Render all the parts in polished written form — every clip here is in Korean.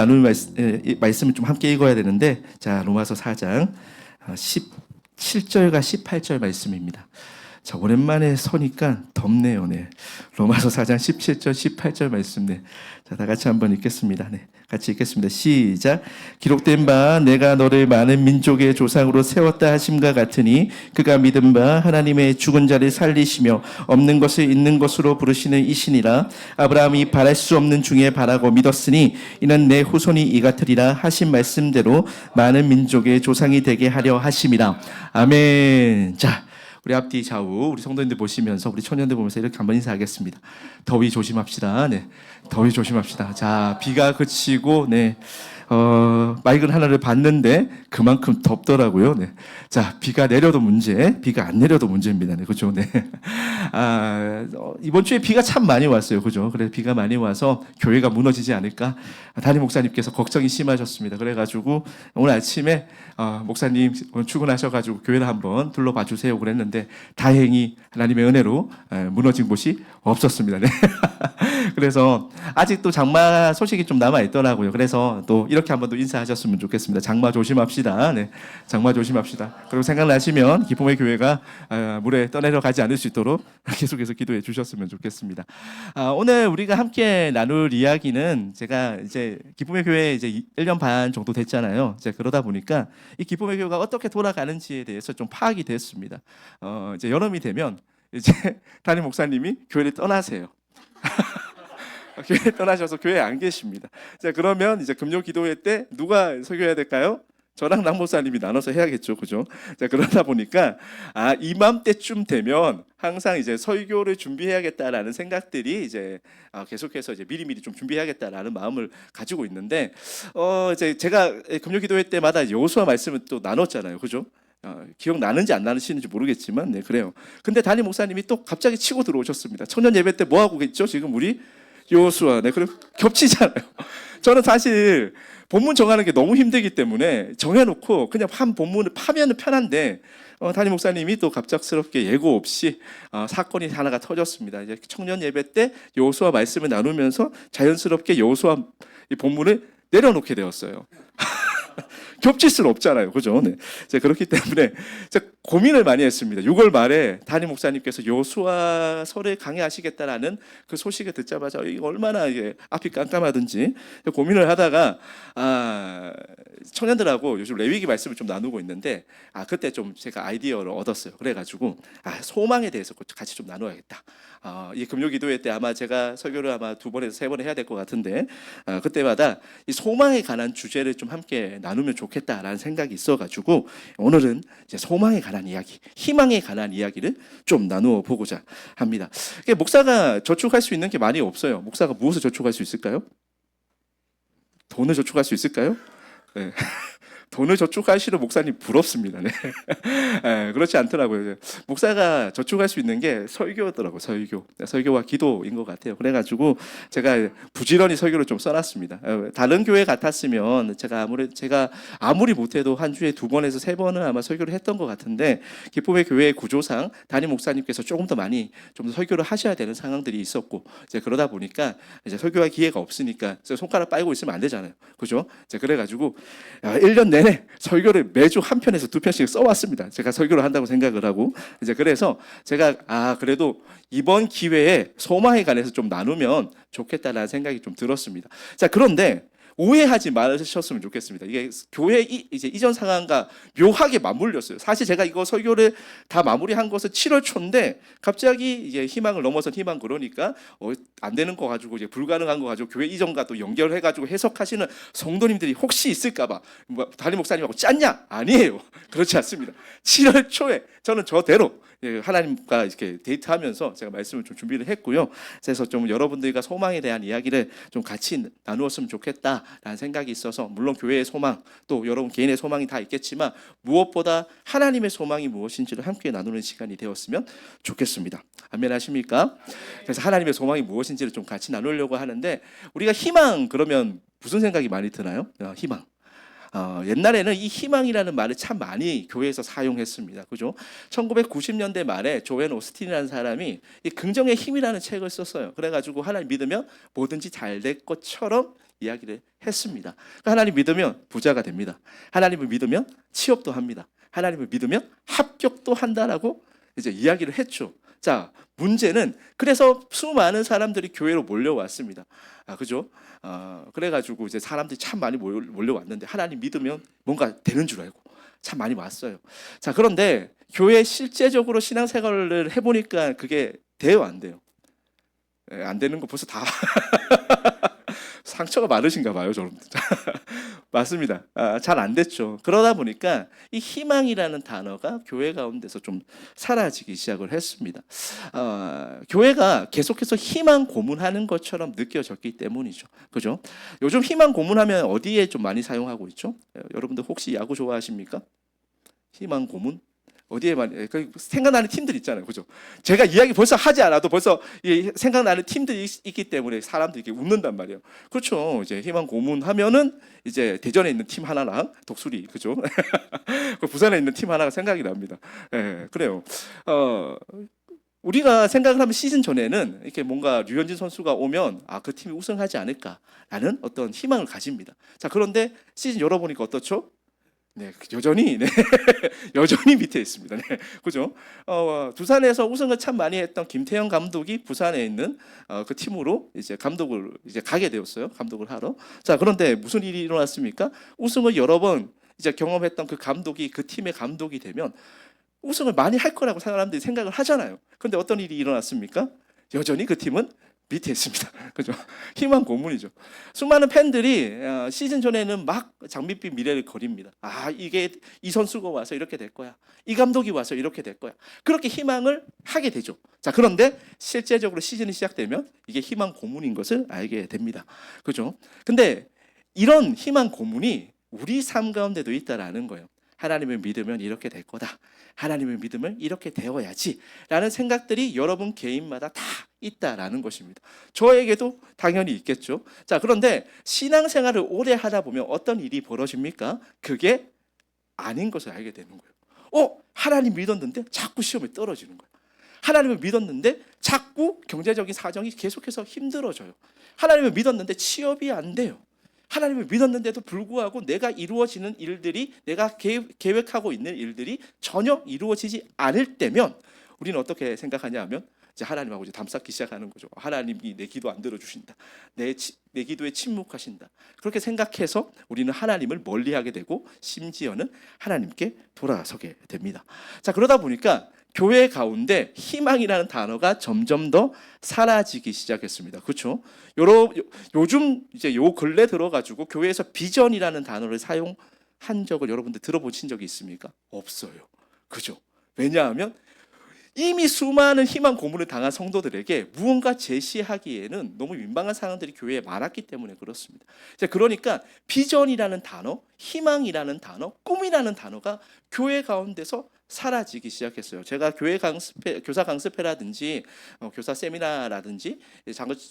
나눌 말씀을 좀 함께 읽어야 되는데, 자, 로마서 4장 17절과 18절 말씀입니다. 자, 오랜만에 서니까 덥네요. 네. 로마서 4장 17절, 18절 말씀. 네. 자, 다 같이 한번 읽겠습니다. 네. 같이 읽겠습니다. 시작. 기록된 바 내가 너를 많은 민족의 조상으로 세웠다 하심과 같으니 그가 믿은 바 하나님의 죽은 자를 살리시며 없는 것을 있는 것으로 부르시는 이시니라. 아브라함이 바랄 수 없는 중에 바라고 믿었으니 이는 내 후손이 이 같으리라 하신 말씀대로 많은 민족의 조상이 되게 하려 하심이라. 아멘. 자, 우리 앞뒤 좌우 우리 성도님들 보시면서 우리 청년들 보면서 이렇게 한번 인사하겠습니다. 더위 조심합시다. 네, 더위 조심합시다. 자, 비가 그치고 네, 맑은 하늘을 봤는데 그만큼 덥더라고요. 네, 자, 비가 내려도 문제, 비가 안 내려도 문제입니다. 네, 그죠? 네, 이번 주에 비가 참 많이 왔어요. 그죠? 그래 비가 많이 와서 교회가 무너지지 않을까 담임 목사님께서 걱정이 심하셨습니다. 그래가지고 오늘 아침에 목사님 오늘 출근하셔가지고 교회를 한번 둘러봐 주세요 그랬는데 다행히 하나님의 은혜로 무너진 곳이 없었습니다. 네. 그래서 아직도 장마 소식이 좀 남아 있더라고요. 그래서 또 이렇게 한번 또 인사하셨으면 좋겠습니다. 장마 조심합시다. 네, 장마 조심합시다. 그리고 생각나시면 기쁨의 교회가 물에 떠내려가지 않을 수 있도록 계속해서 기도해 주셨으면 좋겠습니다. 오늘 우리가 함께 나눌 이야기는 제가 이제 기쁨의 교회 이제 1년 반 정도 됐잖아요. 이제 그러다 보니까 이 기쁨의 교회가 어떻게 돌아가는지에 대해서 좀 파악이 됐습니다. 이제 여름이 되면 이제 담임 목사님이 교회를 떠나세요. 교회 떠나셔서 교회에 안 계십니다. 자, 그러면 이제 금요 기도회 때 누가 설교해야 될까요? 저랑 랑 목사님이 나눠서 해야겠죠, 그죠? 자, 그러다 보니까 이맘때쯤 되면 항상 이제 설교를 준비해야겠다라는 생각들이 이제 계속해서 이제 미리미리 좀 준비해야겠다라는 마음을 가지고 있는데, 이제 제가 금요 기도회 때마다 여호수아 말씀을 또 나눴잖아요, 그죠? 기억나는지 안 나시는지 모르겠지만, 네, 그래요. 근데 담임 목사님이 또 갑자기 치고 들어오셨습니다. 청년 예배 때 뭐 하고 있죠? 지금 우리 여호수아. 네, 그럼 겹치잖아요. 저는 사실 본문 정하는 게 너무 힘들기 때문에 정해놓고 그냥 한 본문을 파면은 편한데 담임 목사님이 또 갑작스럽게 예고 없이 사건이 하나가 터졌습니다. 이제 청년 예배 때 여호수아 말씀을 나누면서 자연스럽게 여호수아 본문을 내려놓게 되었어요. 겹칠 수는 없잖아요, 그죠? 네. 그렇기 때문에 고민을 많이 했습니다. 6월 말에 담임 목사님께서 여호수아서를 강해하시겠다라는 그 소식을 듣자마자 이거 얼마나 앞이 깜깜하든지 고민을 하다가 청년들하고 요즘 레위기 말씀을 좀 나누고 있는데 그때 좀 제가 아이디어를 얻었어요. 그래가지고 소망에 대해서 같이 좀 나눠야겠다. 이 금요기도회 때 아마 제가 설교를 아마 2번에서 3번 해야 될 것 같은데 그때마다 이 소망에 관한 주제를 좀 함께 나누면 좋겠다라는 생각이 있어가지고 오늘은 이제 소망에 관한 이야기, 희망에 관한 이야기를 좀 나누어 보고자 합니다. 목사가 저축할 수 있는 게 많이 없어요. 목사가 무엇을 저축할 수 있을까요? 돈을 저축할 수 있을까요? 네. 돈을 저축하시는 목사님 부럽습니다. 네. 네, 그렇지 않더라고요. 목사가 저축할 수 있는 게 설교더라고요. 설교와 기도인 것 같아요. 그래가지고 제가 부지런히 설교를 좀 써놨습니다. 다른 교회 같았으면 제가 아무리 못해도 한 주에 2번에서 3번은 아마 설교를 했던 것 같은데 기쁨의 교회의 구조상 담임 목사님께서 조금 더 많이 좀 더 설교를 하셔야 되는 상황들이 있었고 이제 그러다 보니까 이제 설교할 기회가 없으니까 손가락 빨고 있으면 안 되잖아요. 그죠? 이제 그래가지고 1년 내내 설교를 매주 한 편에서 2편씩 써왔습니다. 제가 설교를 한다고 생각을 하고 이제 그래서 제가 그래도 이번 기회에 소망에 관해서 좀 나누면 좋겠다라는 생각이 좀 들었습니다. 자, 그런데 오해하지 마셨으면 좋겠습니다. 이게 교회 이제 이전 상황과 묘하게 맞물렸어요. 사실 제가 이거 설교를 다 마무리한 것은 7월 초인데 갑자기 이제 희망을 넘어선 희망 그러니까 안 되는 거 가지고 이제 불가능한 거 가지고 교회 이전과 또 연결해 가지고 해석하시는 성도님들이 혹시 있을까봐 담임 목사님하고 짰냐? 아니에요. 그렇지 않습니다. 7월 초에 저는 저대로 하나님과 이렇게 데이트하면서 제가 말씀을 좀 준비를 했고요. 그래서 좀 여러분들과 소망에 대한 이야기를 좀 같이 나누었으면 좋겠다라는 생각이 있어서 물론 교회의 소망 또 여러분 개인의 소망이 다 있겠지만 무엇보다 하나님의 소망이 무엇인지를 함께 나누는 시간이 되었으면 좋겠습니다. 아멘 하십니까? 그래서 하나님의 소망이 무엇인지를 좀 같이 나누려고 하는데 우리가 희망 그러면 무슨 생각이 많이 드나요? 희망. 옛날에는 이 희망이라는 말을 참 많이 교회에서 사용했습니다. 그죠? 1990년대 말에 조앤 오스틴이라는 사람이 이 긍정의 힘이라는 책을 썼어요. 그래가지고 하나님 믿으면 뭐든지 잘 될 것처럼 이야기를 했습니다. 그러니까 하나님 믿으면 부자가 됩니다. 하나님을 믿으면 취업도 합니다. 하나님을 믿으면 합격도 한다라고 이제 이야기를 했죠. 자, 문제는 그래서 수많은 사람들이 교회로 몰려왔습니다. 그죠? 그래가지고 이제 사람들이 참 많이 몰려왔는데 하나님 믿으면 뭔가 되는 줄 알고 참 많이 왔어요. 자, 그런데 교회 실제적으로 신앙생활을 해보니까 그게 돼요, 안 돼요? 안 되는 거 벌써 다 상처가 많으신가 봐요, 저는. 맞습니다. 잘 안 됐죠. 그러다 보니까 이 희망이라는 단어가 교회 가운데서 좀 사라지기 시작을 했습니다. 교회가 계속해서 희망 고문하는 것처럼 느껴졌기 때문이죠. 그죠? 요즘 희망 고문하면 어디에 좀 많이 사용하고 있죠? 여러분들 혹시 야구 좋아하십니까? 희망 고문? 어디에 많이 생각나는 팀들 있잖아요, 그죠? 제가 이야기 벌써 하지 않아도 벌써 생각나는 팀들이 있기 때문에 사람들이 이렇게 웃는단 말이에요. 그렇죠. 이제 희망 고문하면은 이제 대전에 있는 팀 하나랑 독수리, 그죠? 부산에 있는 팀 하나가 생각이 납니다. 예, 그래요. 우리가 생각을 하면 시즌 전에는 이렇게 뭔가 류현진 선수가 오면 그 팀이 우승하지 않을까라는 어떤 희망을 가집니다. 자, 그런데 시즌 열어보니까 어떻죠? 네, 여전히 여전히 밑에 있습니다. 네, 그죠? 두산에서 우승을 참 많이 했던 김태형 감독이 부산에 있는 그 팀으로 이제 감독을 이제 가게 되었어요. 감독을 하러. 자, 그런데 무슨 일이 일어났습니까? 우승을 여러 번 이제 경험했던 그 감독이 그 팀의 감독이 되면 우승을 많이 할 거라고 사람들이 생각을 하잖아요. 그런데 어떤 일이 일어났습니까? 여전히 그 팀은 밑에 있습니다. 그죠? 희망 고문이죠. 수많은 팬들이 시즌 전에는 막 장밋빛 미래를 거립니다. 이게 이 선수가 와서 이렇게 될 거야. 이 감독이 와서 이렇게 될 거야. 그렇게 희망을 하게 되죠. 자, 그런데 실제적으로 시즌이 시작되면 이게 희망 고문인 것을 알게 됩니다. 그죠? 근데 이런 희망 고문이 우리 삶 가운데도 있다라는 거예요. 하나님을 믿으면 이렇게 될 거다. 하나님을 믿으면 이렇게 되어야지 라는 생각들이 여러분 개인마다 다 있다라는 것입니다. 저에게도 당연히 있겠죠. 자, 그런데 신앙생활을 오래 하다 보면 어떤 일이 벌어집니까? 그게 아닌 것을 알게 되는 거예요. 하나님 믿었는데 자꾸 시험에 떨어지는 거예요. 하나님을 믿었는데 자꾸 경제적인 사정이 계속해서 힘들어져요. 하나님을 믿었는데 취업이 안 돼요. 하나님을 믿었는데도 불구하고 내가 이루어지는 일들이, 내가 계획하고 있는 일들이 전혀 이루어지지 않을 때면 우리는 어떻게 생각하냐 하면 이제 하나님하고 이제 담쌓기 시작하는 거죠. 하나님이 내 기도 안 들어주신다. 내 기도에 침묵하신다. 그렇게 생각해서 우리는 하나님을 멀리하게 되고 심지어는 하나님께 돌아서게 됩니다. 자, 그러다 보니까 교회 가운데 희망이라는 단어가 점점 더 사라지기 시작했습니다. 그렇죠? 요즘 이제 요 근래 들어가지고 교회에서 비전이라는 단어를 사용한 적을 여러분들 들어보신 적이 있습니까? 없어요. 그죠? 왜냐하면 이미 수많은 희망 고문을 당한 성도들에게 무언가 제시하기에는 너무 민망한 상황들이 교회에 많았기 때문에 그렇습니다. 그러니까 비전이라는 단어, 희망이라는 단어, 꿈이라는 단어가 교회 가운데서 사라지기 시작했어요. 제가 교사 강습회라든지 교사 세미나라든지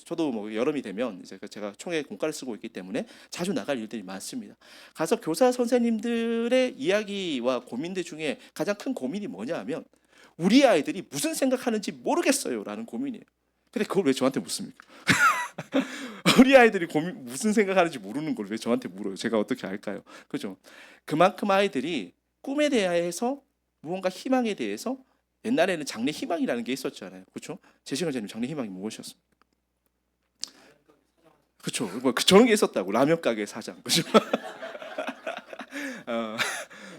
저도 뭐 여름이 되면 이제 제가 총회 공과를 쓰고 있기 때문에 자주 나갈 일들이 많습니다. 가서 교사 선생님들의 이야기와 고민들 중에 가장 큰 고민이 뭐냐 하면 우리 아이들이 무슨 생각하는지 모르겠어요 라는 고민이에요. 근데 그걸 왜 저한테 묻습니까? 우리 아이들이 무슨 생각하는지 모르는 걸 왜 저한테 물어요? 제가 어떻게 알까요? 그죠? 그만큼 아이들이 꿈에 대해서 무언가 희망에 대해서 옛날에는 장래 희망이라는 게 있었잖아요. 그렇죠? 제시간 장님 장래 희망이 무엇이었습니까? 그렇죠. 뭐 저런 게 있었다고. 라면 가게 사장. 그죠?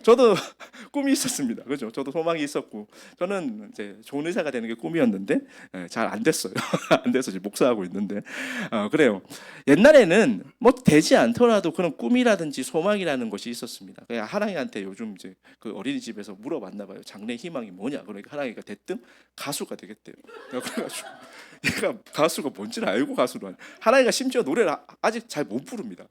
저도 꿈이 있었습니다. 그죠? 저도 소망이 있었고, 저는 이제 좋은 의사가 되는 게 꿈이었는데 잘 안 됐어요. 안 돼서 지금 목사하고 있는데 그래요. 옛날에는 뭐 되지 않더라도 그런 꿈이라든지 소망이라는 것이 있었습니다. 그냥 하랑이한테 요즘 이제 그 어린이집에서 물어봤나 봐요. 장래 희망이 뭐냐? 그러니까 하랑이가 대뜸 가수가 되겠대요. 그래가지고 얘가 가수가 뭔지를 알고 가수로 하냐. 하랑이가 심지어 노래를 아직 잘 못 부릅니다.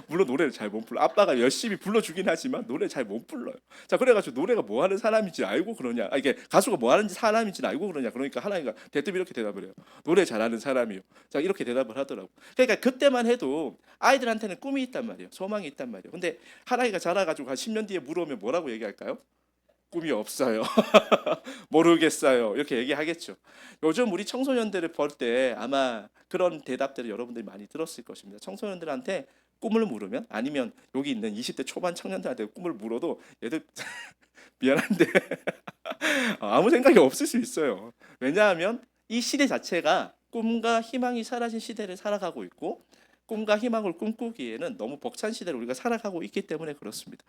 물론 노래를 잘 못 불러. 아빠가 열심히 불러주긴 하지만 노래 잘 못 불러요. 자, 그래가지고 노래가 뭐 하는 사람인지 알고 그러냐. 이게 가수가 뭐 하는 사람인지 알고 그러냐. 그러니까 하나이가 대뜸 이렇게 대답을 해요. 노래 잘하는 사람이요. 자, 이렇게 대답을 하더라고. 그러니까 그때만 해도 아이들한테는 꿈이 있단 말이에요. 소망이 있단 말이에요. 근데 하나이가 자라가지고 한 10년 뒤에 물어오면 뭐라고 얘기할까요? 꿈이 없어요. 모르겠어요. 이렇게 얘기하겠죠. 요즘 우리 청소년들을 볼 때 아마 그런 대답들을 여러분들이 많이 들었을 것입니다. 청소년들한테 꿈을 물으면, 아니면 여기 있는 20대 초반 청년들한테 꿈을 물어도 얘들 미안한데 아무 생각이 없을 수 있어요. 왜냐하면 이 시대 자체가 꿈과 희망이 사라진 시대를 살아가고 있고, 꿈과 희망을 꿈꾸기에는 너무 벅찬 시대를 우리가 살아가고 있기 때문에 그렇습니다.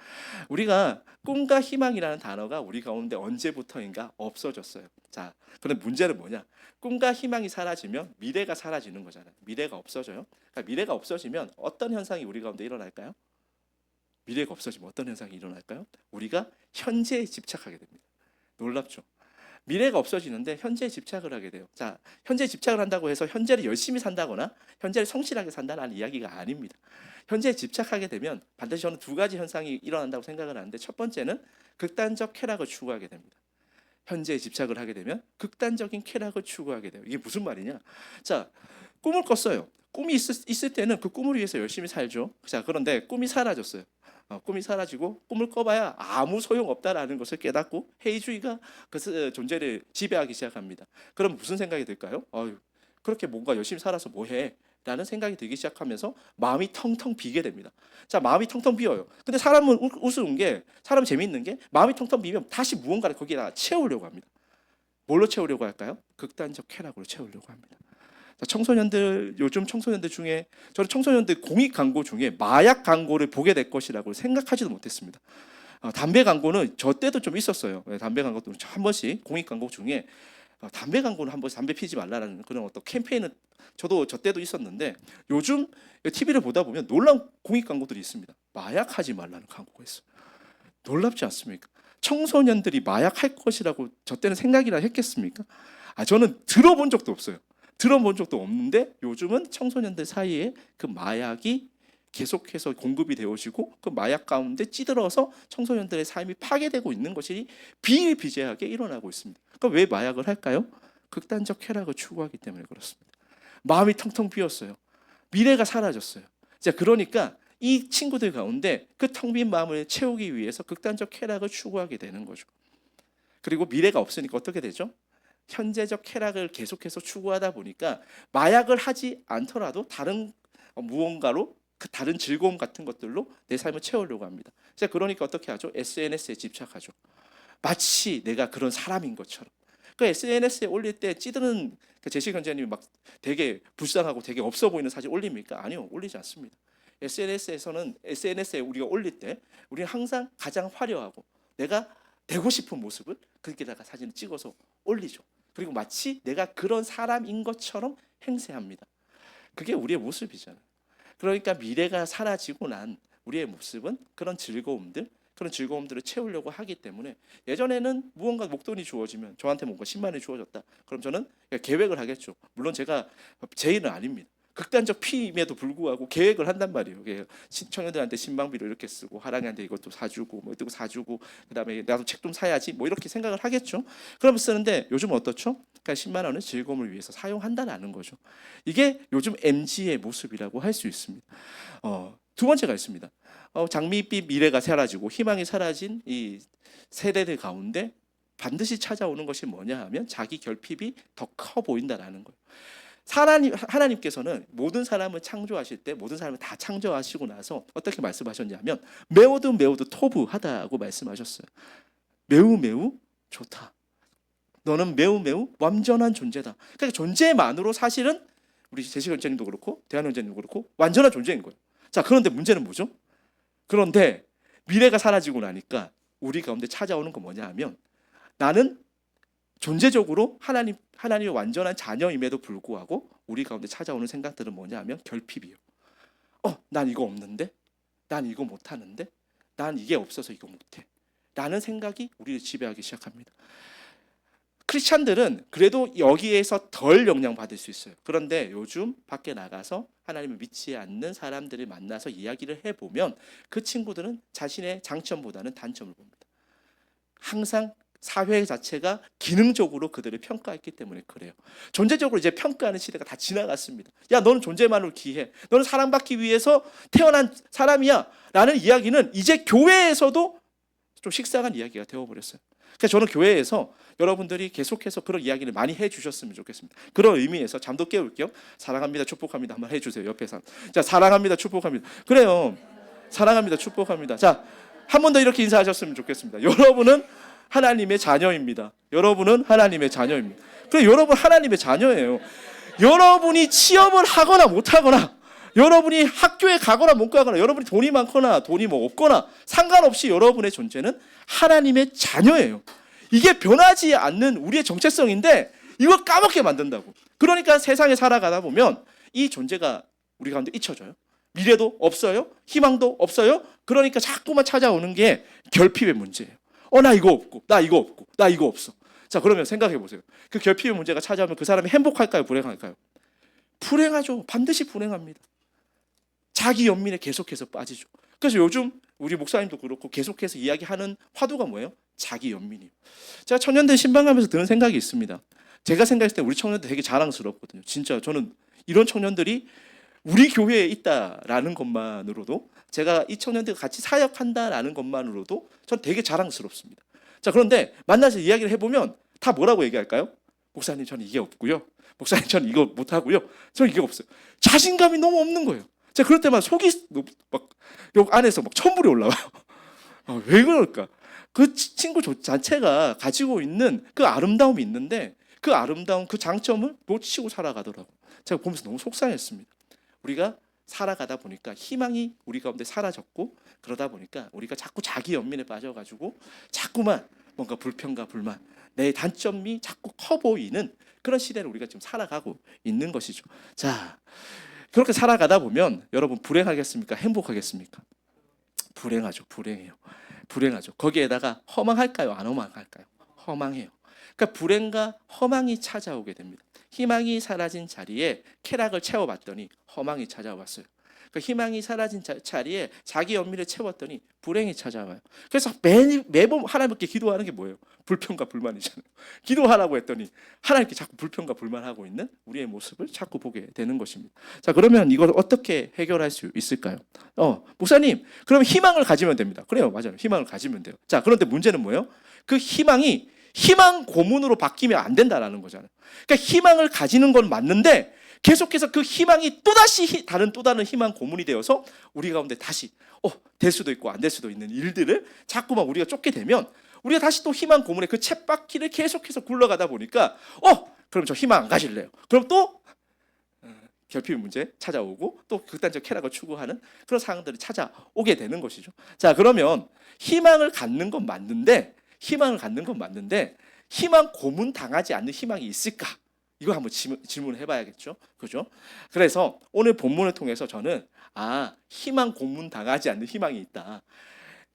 우리가 꿈과 희망이라는 단어가 우리 가운데 언제부터인가 없어졌어요. 자, 그런데 문제는 뭐냐? 꿈과 희망이 사라지면 미래가 사라지는 거잖아요. 미래가 없어져요. 그러니까 미래가 없어지면 어떤 현상이 우리 가운데 일어날까요? 미래가 없어지면 어떤 현상이 일어날까요? 우리가 현재에 집착하게 됩니다. 놀랍죠? 미래가 없어지는데 현재에 집착을 하게 돼요. 자, 현재에 집착을 한다고 해서 현재를 열심히 산다거나 현재를 성실하게 산다는 이야기가 아닙니다. 현재에 집착하게 되면 반드시 저는 두 가지 현상이 일어난다고 생각을 하는데, 첫 번째는 극단적 쾌락을 추구하게 됩니다. 현재에 집착을 하게 되면 극단적인 쾌락을 추구하게 돼요. 이게 무슨 말이냐? 자, 꿈을 꿨어요. 꿈이 있을 때는 그 꿈을 위해서 열심히 살죠. 자, 그런데 꿈이 사라졌어요. 꿈이 사라지고 꿈을 꿔봐야 아무 소용없다라는 것을 깨닫고 회의주의가 그 존재를 지배하기 시작합니다. 그럼 무슨 생각이 들까요? 그렇게 뭔가 열심히 살아서 뭐해? 라는 생각이 들기 시작하면서 마음이 텅텅 비게 됩니다. 자, 마음이 텅텅 비어요. 근데 사람은 우스운 게, 사람 재미있는 게, 마음이 텅텅 비면 다시 무언가를 거기다 채우려고 합니다. 뭘로 채우려고 할까요? 극단적 쾌락으로 채우려고 합니다. 청소년들, 요즘 청소년들 중에, 저는 청소년들 공익 광고 중에 마약 광고를 보게 될 것이라고 생각하지도 못했습니다. 담배 광고는 저 때도 좀 있었어요. 담배 광고도 한 번씩 공익 광고 중에 담배 광고는 한 번씩 담배 피지 말라는 그런 어떤 캠페인은 저도 저 때도 있었는데, 요즘 TV를 보다 보면 놀라운 공익 광고들이 있습니다. 마약하지 말라는 광고가 있어요. 놀랍지 않습니까? 청소년들이 마약할 것이라고 저 때는 생각이나 했겠습니까? 저는 들어본 적도 없어요. 들어본 적도 없는데 요즘은 청소년들 사이에 그 마약이 계속해서 공급이 되어지고, 그 마약 가운데 찌들어서 청소년들의 삶이 파괴되고 있는 것이 비일비재하게 일어나고 있습니다. 그럼 왜 마약을 할까요? 극단적 쾌락을 추구하기 때문에 그렇습니다. 마음이 텅텅 비었어요. 미래가 사라졌어요. 자, 그러니까 이 친구들 가운데 그 텅 빈 마음을 채우기 위해서 극단적 쾌락을 추구하게 되는 거죠. 그리고 미래가 없으니까 어떻게 되죠? 현재적 쾌락을 계속해서 추구하다 보니까 마약을 하지 않더라도 다른 무언가로, 그 다른 즐거움 같은 것들로 내 삶을 채우려고 합니다. 자, 그러니까 어떻게 하죠? SNS에 집착하죠. 마치 내가 그런 사람인 것처럼. 그 SNS에 올릴 때 찌드는 제시 경제님이 막 되게 불쌍하고 되게 없어 보이는 사진 올립니까? 아니요, 올리지 않습니다. SNS에 우리가 올릴 때 우리는 항상 가장 화려하고 내가 되고 싶은 모습을 거기다가 사진을 찍어서 올리죠. 그리고 마치 내가 그런 사람인 것처럼 행세합니다. 그게 우리의 모습이잖아요. 그러니까 미래가 사라지고 난 우리의 모습은 그런 즐거움들을 채우려고 하기 때문에, 예전에는 무언가 목돈이 주어지면, 저한테 뭔가 10만 원이 주어졌다, 그럼 저는 계획을 하겠죠. 물론 제가 제일은 아닙니다. 극단적 피임에도 불구하고 계획을 한단 말이에요. 청년들한테 신방비를 이렇게 쓰고, 하랑이한테 이것도 사주고, 뭐 이것도 사주고, 그다음에 나도 책 좀 사야지, 뭐 이렇게 생각을 하겠죠. 그러면 쓰는데 요즘은 어떻죠? 그러니까 10만 원은 즐거움을 위해서 사용한다는 거죠. 이게 요즘 MZ의 모습이라고 할 수 있습니다. 두 번째가 있습니다. 장밋빛 미래가 사라지고 희망이 사라진 이 세대들 가운데 반드시 찾아오는 것이 뭐냐 하면, 자기 결핍이 더 커 보인다라는 거예요. 하나님께서는 모든 사람을 창조하실 때, 모든 사람을 다 창조하시고 나서 어떻게 말씀하셨냐면, 매우도 토부하다고 말씀하셨어요. 매우 좋다. 너는 매우 완전한 존재다. 그러니까 존재만으로 사실은 우리 제시 원장님도 그렇고 대한 원장님도 그렇고 완전한 존재인 거예요. 자, 그런데 문제는 뭐죠? 그런데 미래가 사라지고 나니까 우리 가운데 찾아오는 건 뭐냐 하면, 나는 존재적으로 하나님의 완전한 자녀임에도 불구하고 우리 가운데 찾아오는 생각들은 뭐냐 하면 결핍이에요. 난 이거 없는데, 난 이거 못하는데, 난 이게 없어서 이거 못해 라는 생각이 우리를 지배하기 시작합니다. 크리스찬들은 그래도 여기에서 덜 영향받을 수 있어요. 그런데 요즘 밖에 나가서 하나님을 믿지 않는 사람들을 만나서 이야기를 해보면, 그 친구들은 자신의 장점보다는 단점을 봅니다. 항상 사회 자체가 기능적으로 그들을 평가했기 때문에 그래요. 존재적으로 이제 평가하는 시대가 다 지나갔습니다. 야, 너는 존재만으로 귀해, 너는 사랑받기 위해서 태어난 사람이야 라는 이야기는 이제 교회에서도 좀 식상한 이야기가 되어버렸어요. 그래서 저는 교회에서 여러분들이 계속해서 그런 이야기를 많이 해주셨으면 좋겠습니다. 그런 의미에서 잠도 깨울 겸 사랑합니다, 축복합니다 한번 해주세요. 옆에서. 자, 사랑합니다, 축복합니다. 그래요. 사랑합니다, 축복합니다. 자, 한 번 더 이렇게 인사하셨으면 좋겠습니다. 여러분은 하나님의 자녀입니다. 여러분은 하나님의 자녀입니다. 그래, 여러분 하나님의 자녀예요. 여러분이 취업을 하거나 못하거나, 여러분이 학교에 가거나 못 가거나, 여러분이 돈이 많거나 돈이 뭐 없거나 상관없이 여러분의 존재는 하나님의 자녀예요. 이게 변하지 않는 우리의 정체성인데 이걸 까먹게 만든다고. 그러니까 세상에 살아가다 보면 이 존재가 우리 가운데 잊혀져요. 미래도 없어요. 희망도 없어요. 그러니까 자꾸만 찾아오는 게 결핍의 문제예요. 나 이거 없고, 나 이거 없고, 나 이거 없어. 자, 그러면 생각해 보세요. 그 결핍의 문제가 찾아오면 그 사람이 행복할까요? 불행할까요? 불행하죠. 반드시 불행합니다. 자기 연민에 계속해서 빠지죠. 그래서 요즘 우리 목사님도 그렇고 계속해서 이야기하는 화두가 뭐예요? 자기 연민이에요. 제가 청년들 신방하면서 드는 생각이 있습니다. 제가 생각했을 때 우리 청년들 되게 자랑스럽거든요. 진짜 저는 이런 청년들이 우리 교회에 있다라는 것만으로도, 제가 이 청년들과 같이 사역한다라는 것만으로도 전 되게 자랑스럽습니다. 자, 그런데 만나서 이야기를 해보면 다 뭐라고 얘기할까요? 목사님 저는 이게 없고요. 목사님 저는 이거 못하고요. 저는 이게 없어요. 자신감이 너무 없는 거예요. 제가 그럴 때만 속이 막 요 안에서 막 천불이 올라와요. 왜 그럴까? 그 친구 자체가 가지고 있는 그 아름다움이 있는데 그 아름다운 그 장점을 놓치고 살아가더라고요. 제가 보면서 너무 속상했습니다. 우리가 살아가다 보니까 희망이 우리 가운데 사라졌고, 그러다 보니까 우리가 자꾸 자기 연민에 빠져가지고 자꾸만 뭔가 불평과 불만, 내 단점이 자꾸 커 보이는 그런 시대를 우리가 지금 살아가고 있는 것이죠. 자, 그렇게 살아가다 보면 여러분 불행하겠습니까? 행복하겠습니까? 불행하죠. 불행해요. 불행하죠. 거기에다가 허망할까요? 안 허망할까요? 허망해요. 그러니까 불행과 허망이 찾아오게 됩니다. 희망이 사라진 자리에 쾌락을 채워봤더니 허망이 찾아왔어요. 그 희망이 사라진 자리에 자기 연민을 채웠더니 불행이 찾아와요. 그래서 매번 하나님께 기도하는 게 뭐예요? 불평과 불만이잖아요. 기도하라고 했더니 하나님께 자꾸 불평과 불만하고 있는 우리의 모습을 자꾸 보게 되는 것입니다. 자, 그러면 이걸 어떻게 해결할 수 있을까요? 목사님, 그러면 희망을 가지면 됩니다. 그래요, 맞아요. 희망을 가지면 돼요. 자, 그런데 문제는 뭐예요? 그 희망이 희망 고문으로 바뀌면 안 된다라는 거잖아요. 그러니까 희망을 가지는 건 맞는데 계속해서 그 희망이 또다시 또 다른 희망 고문이 되어서 우리 가운데 다시 될 수도 있고 안 될 수도 있는 일들을 자꾸만 우리가 쫓게 되면 우리가 다시 또 희망 고문의 그 쳇바퀴를 계속해서 굴러가다 보니까 그럼 저 희망 안 가질래요. 그럼 또 결핍 문제 찾아오고 또 극단적 쾌락을 추구하는 그런 상황들이 찾아오게 되는 것이죠. 자, 그러면 희망을 갖는 건 맞는데 희망 고문 당하지 않는 희망이 있을까? 이거 한번 질문을 해봐야겠죠, 그죠? 그래서 오늘 본문을 통해서 저는 희망 고문 당하지 않는 희망이 있다.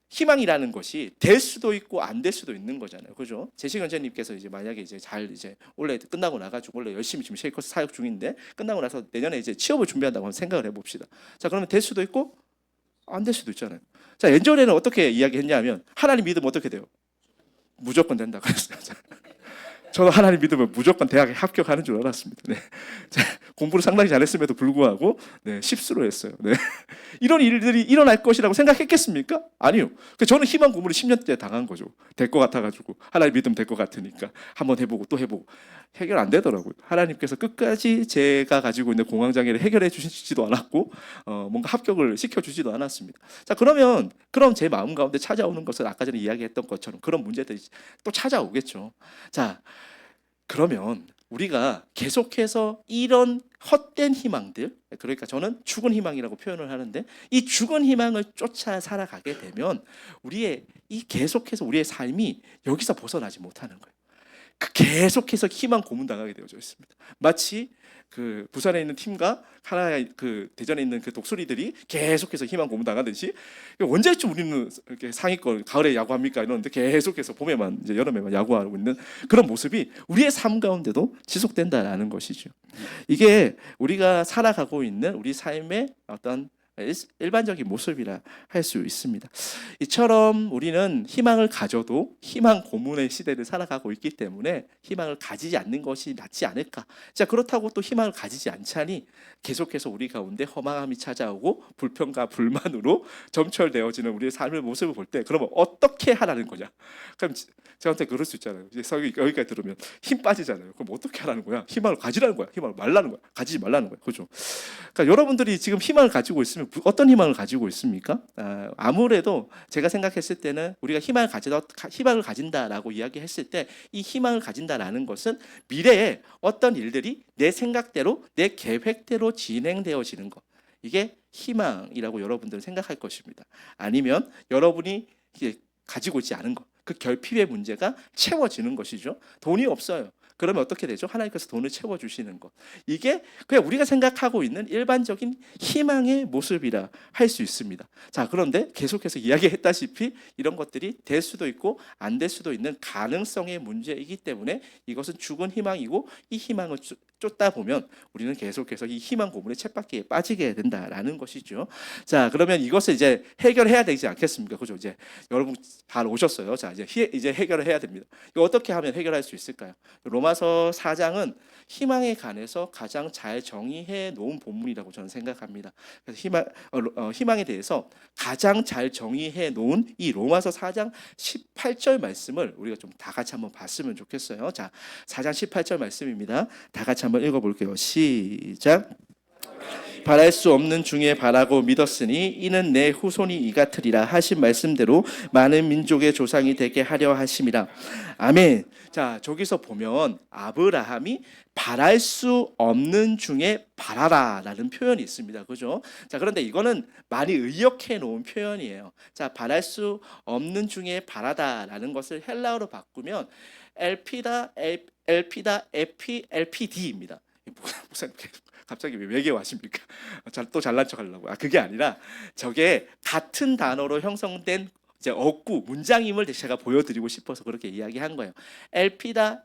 희망이라는 것이 될 수도 있고 안 될 수도 있는 거잖아요, 그죠? 제시경제님께서 이제 만약에 이제 원래 끝나고 나가지고 원래 열심히 지금 쉐이커스 사역 중인데 끝나고 나서 내년에 이제 취업을 준비한다고 한번 생각을 해봅시다. 자, 그러면 될 수도 있고 안 될 수도 있잖아요. 자, 예전에는 어떻게 이야기했냐면 하나님 믿으면 어떻게 돼요? 무조건 된다 그랬어요. 저는 하나님 믿으면 무조건 대학에 합격하는 줄 알았습니다. 네. 공부를 상당히 잘했음에도 불구하고 실수로 했어요. 이런 일들이 일어날 것이라고 생각했겠습니까? 아니요. 저는 희망 고문을 10년째 당한 거죠. 될 것 같아가지고 하나님 믿으면 될 것 같으니까 한번 해보고 또 해보고 해결 안 되더라고요. 하나님께서 끝까지 제가 가지고 있는 공황장애를 해결해 주시지도 않았고 뭔가 합격을 시켜주지도 않았습니다. 자, 그럼 제 마음 가운데 찾아오는 것은 아까 전에 이야기했던 것처럼 그런 문제들이 또 찾아오겠죠. 자, 그러면 우리가 계속해서 이런 헛된 희망들, 그러니까 저는 죽은 희망이라고 표현을 하는데 이 죽은 희망을 쫓아 살아가게 되면 계속해서 우리의 삶이 여기서 벗어나지 못하는 거예요. 계속해서 희망 고문당하게 되어져 있습니다. 마치 그 부산에 있는 팀과 하나의 그 대전에 있는 그 독수리들이 계속해서 희망 고문당하듯이 언제쯤 우리는 이렇게 상위권 가을에 야구합니까 이러는데 계속해서 봄에만 이제 여름에만 야구하고 있는 그런 모습이 우리의 삶 가운데도 지속된다라는 것이죠. 이게 우리가 살아가고 있는 우리 삶의 어떤 일반적인 모습이라 할 수 있습니다. 이처럼 우리는 희망을 가져도 희망 고문의 시대를 살아가고 있기 때문에 희망을 가지지 않는 것이 낫지 않을까. 자, 그렇다고 또 희망을 가지지 않자니 계속해서 우리 가운데 허망함이 찾아오고 불평과 불만으로 점철되어지는 우리의 삶의 모습을 볼 때 그러면 어떻게 하라는 거냐? 그럼 저한테 그럴 수 있잖아요. 이제 여기까지 들으면 힘 빠지잖아요. 그럼 어떻게 하라는 거야? 희망을 가지라는 거야? 희망을 말라는 거야? 가지지 말라는 거야? 그죠? 그러니까 여러분들이 지금 희망을 가지고 있으면 어떤 희망을 가지고 있습니까? 아무래도 제가 생각했을 때는 우리가 희망을 가진다라고 이야기했을 때 이 희망을 가진다라는 것은 미래에 어떤 일들이 내 생각대로 내 계획대로 진행되어지는 것. 이게 희망이라고 여러분들은 생각할 것입니다. 아니면 여러분이 가지고 있지 않은 것. 그 결핍의 문제가 채워지는 것이죠. 돈이 없어요. 그러면 어떻게 되죠? 하나님께서 돈을 채워주시는 것. 이게 그냥 우리가 생각하고 있는 일반적인 희망의 모습이라 할 수 있습니다. 자, 그런데 계속해서 이야기했다시피 이런 것들이 될 수도 있고 안 될 수도 있는 가능성의 문제이기 때문에 이것은 죽은 희망이고 이 희망을 쫓다 보면 우리는 계속해서 이 희망 고문의 쳇바퀴에 빠지게 된다라는 것이죠. 자, 그러면 이것을 이제 해결해야 되지 않겠습니까? 그죠? 이제 여러분 잘 오셨어요. 자, 이제 해결을 해야 됩니다. 이거 어떻게 하면 해결할 수 있을까요? 로마서 4장은 희망에 관해서 가장 잘 정의해 놓은 본문이라고 저는 생각합니다. 그래서 희망에 대해서 가장 잘 정의해 놓은 이 로마서 4장 18절 말씀을 우리가 좀 다 같이 한번 봤으면 좋겠어요. 자, 4장 18절 말씀입니다. 다 같이 한번 읽어볼게요. 시작. 바랄 수 없는 중에 바라고 믿었으니 이는 내 후손이 이같으리라 하신 말씀대로 많은 민족의 조상이 되게 하려 하심이라. 아멘. 자, 저기서 보면 아브라함이 바랄 수 없는 중에 바라라라는 표현이 있습니다. 그죠? 자, 그런데 이거는 많이 의역해 놓은 표현이에요. 자, 바랄 수 없는 중에 바라다라는 것을 헬라어로 바꾸면 엘피다 LPD입니다. 목사님 갑자기 왜 외계어하십니까? 또 잘난 척하려고. 그게 아니라 저게 같은 단어로 형성된 이제 어구 문장임을 제가 보여드리고 싶어서 그렇게 이야기한 거예요. LPD예요.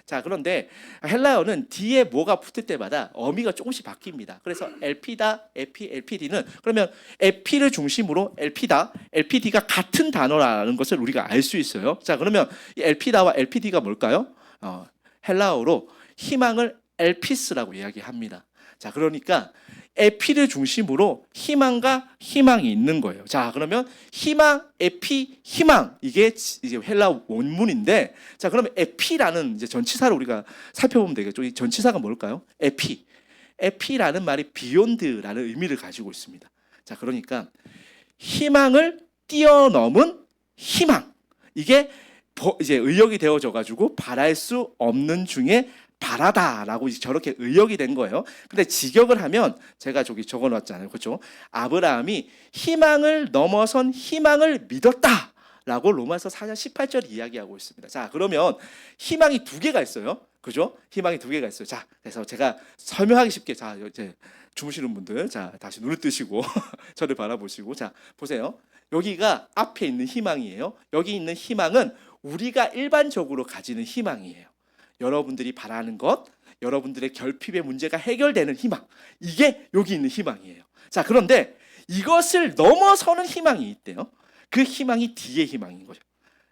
자, 그런데 헬라어는 뒤에 뭐가 붙을 때마다 어미가 조금씩 바뀝니다. 그래서 LPD는 그러면 에피를 중심으로 LPD가 같은 단어라는 것을 우리가 알 수 있어요. 자, 그러면 이 LP다와 LPD가 뭘까요? 헬라어로 희망을 엘피스라고 이야기합니다. 자, 그러니까 에피를 중심으로 희망이 있는 거예요. 자, 그러면 희망, 에피, 희망 이게 이제 헬라 원문인데, 자, 그러면 에피라는 이제 전치사를 우리가 살펴보면 되겠죠. 이 전치사가 뭘까요? 에피라는 말이 비욘드라는 의미를 가지고 있습니다. 자, 그러니까 희망을 뛰어넘은 희망. 이게 이제 의역이 되어져 가지고 바랄 수 없는 중에 바라다라고 저렇게 의역이 된 거예요. 근데 직역을 하면 제가 저기 적어놨잖아요. 그렇죠? 아브라함이 희망을 넘어선 희망을 믿었다라고 로마서 4장 18절 이야기하고 있습니다. 자, 그러면 희망이 두 개가 있어요. 그죠? 희망이 두 개가 있어요. 자, 그래서 제가 설명하기 쉽게, 자, 이제 주무시는 분들, 자, 다시 눈을 뜨시고 저를 바라보시고, 자, 보세요. 여기가 앞에 있는 희망이에요. 여기 있는 희망은 우리가 일반적으로 가지는 희망이에요. 여러분들이 바라는 것, 여러분들의 결핍의 문제가 해결되는 희망, 이게 여기 있는 희망이에요. 자, 그런데 이것을 넘어서는 희망이 있대요. 그 희망이 뒤의 희망인 거죠.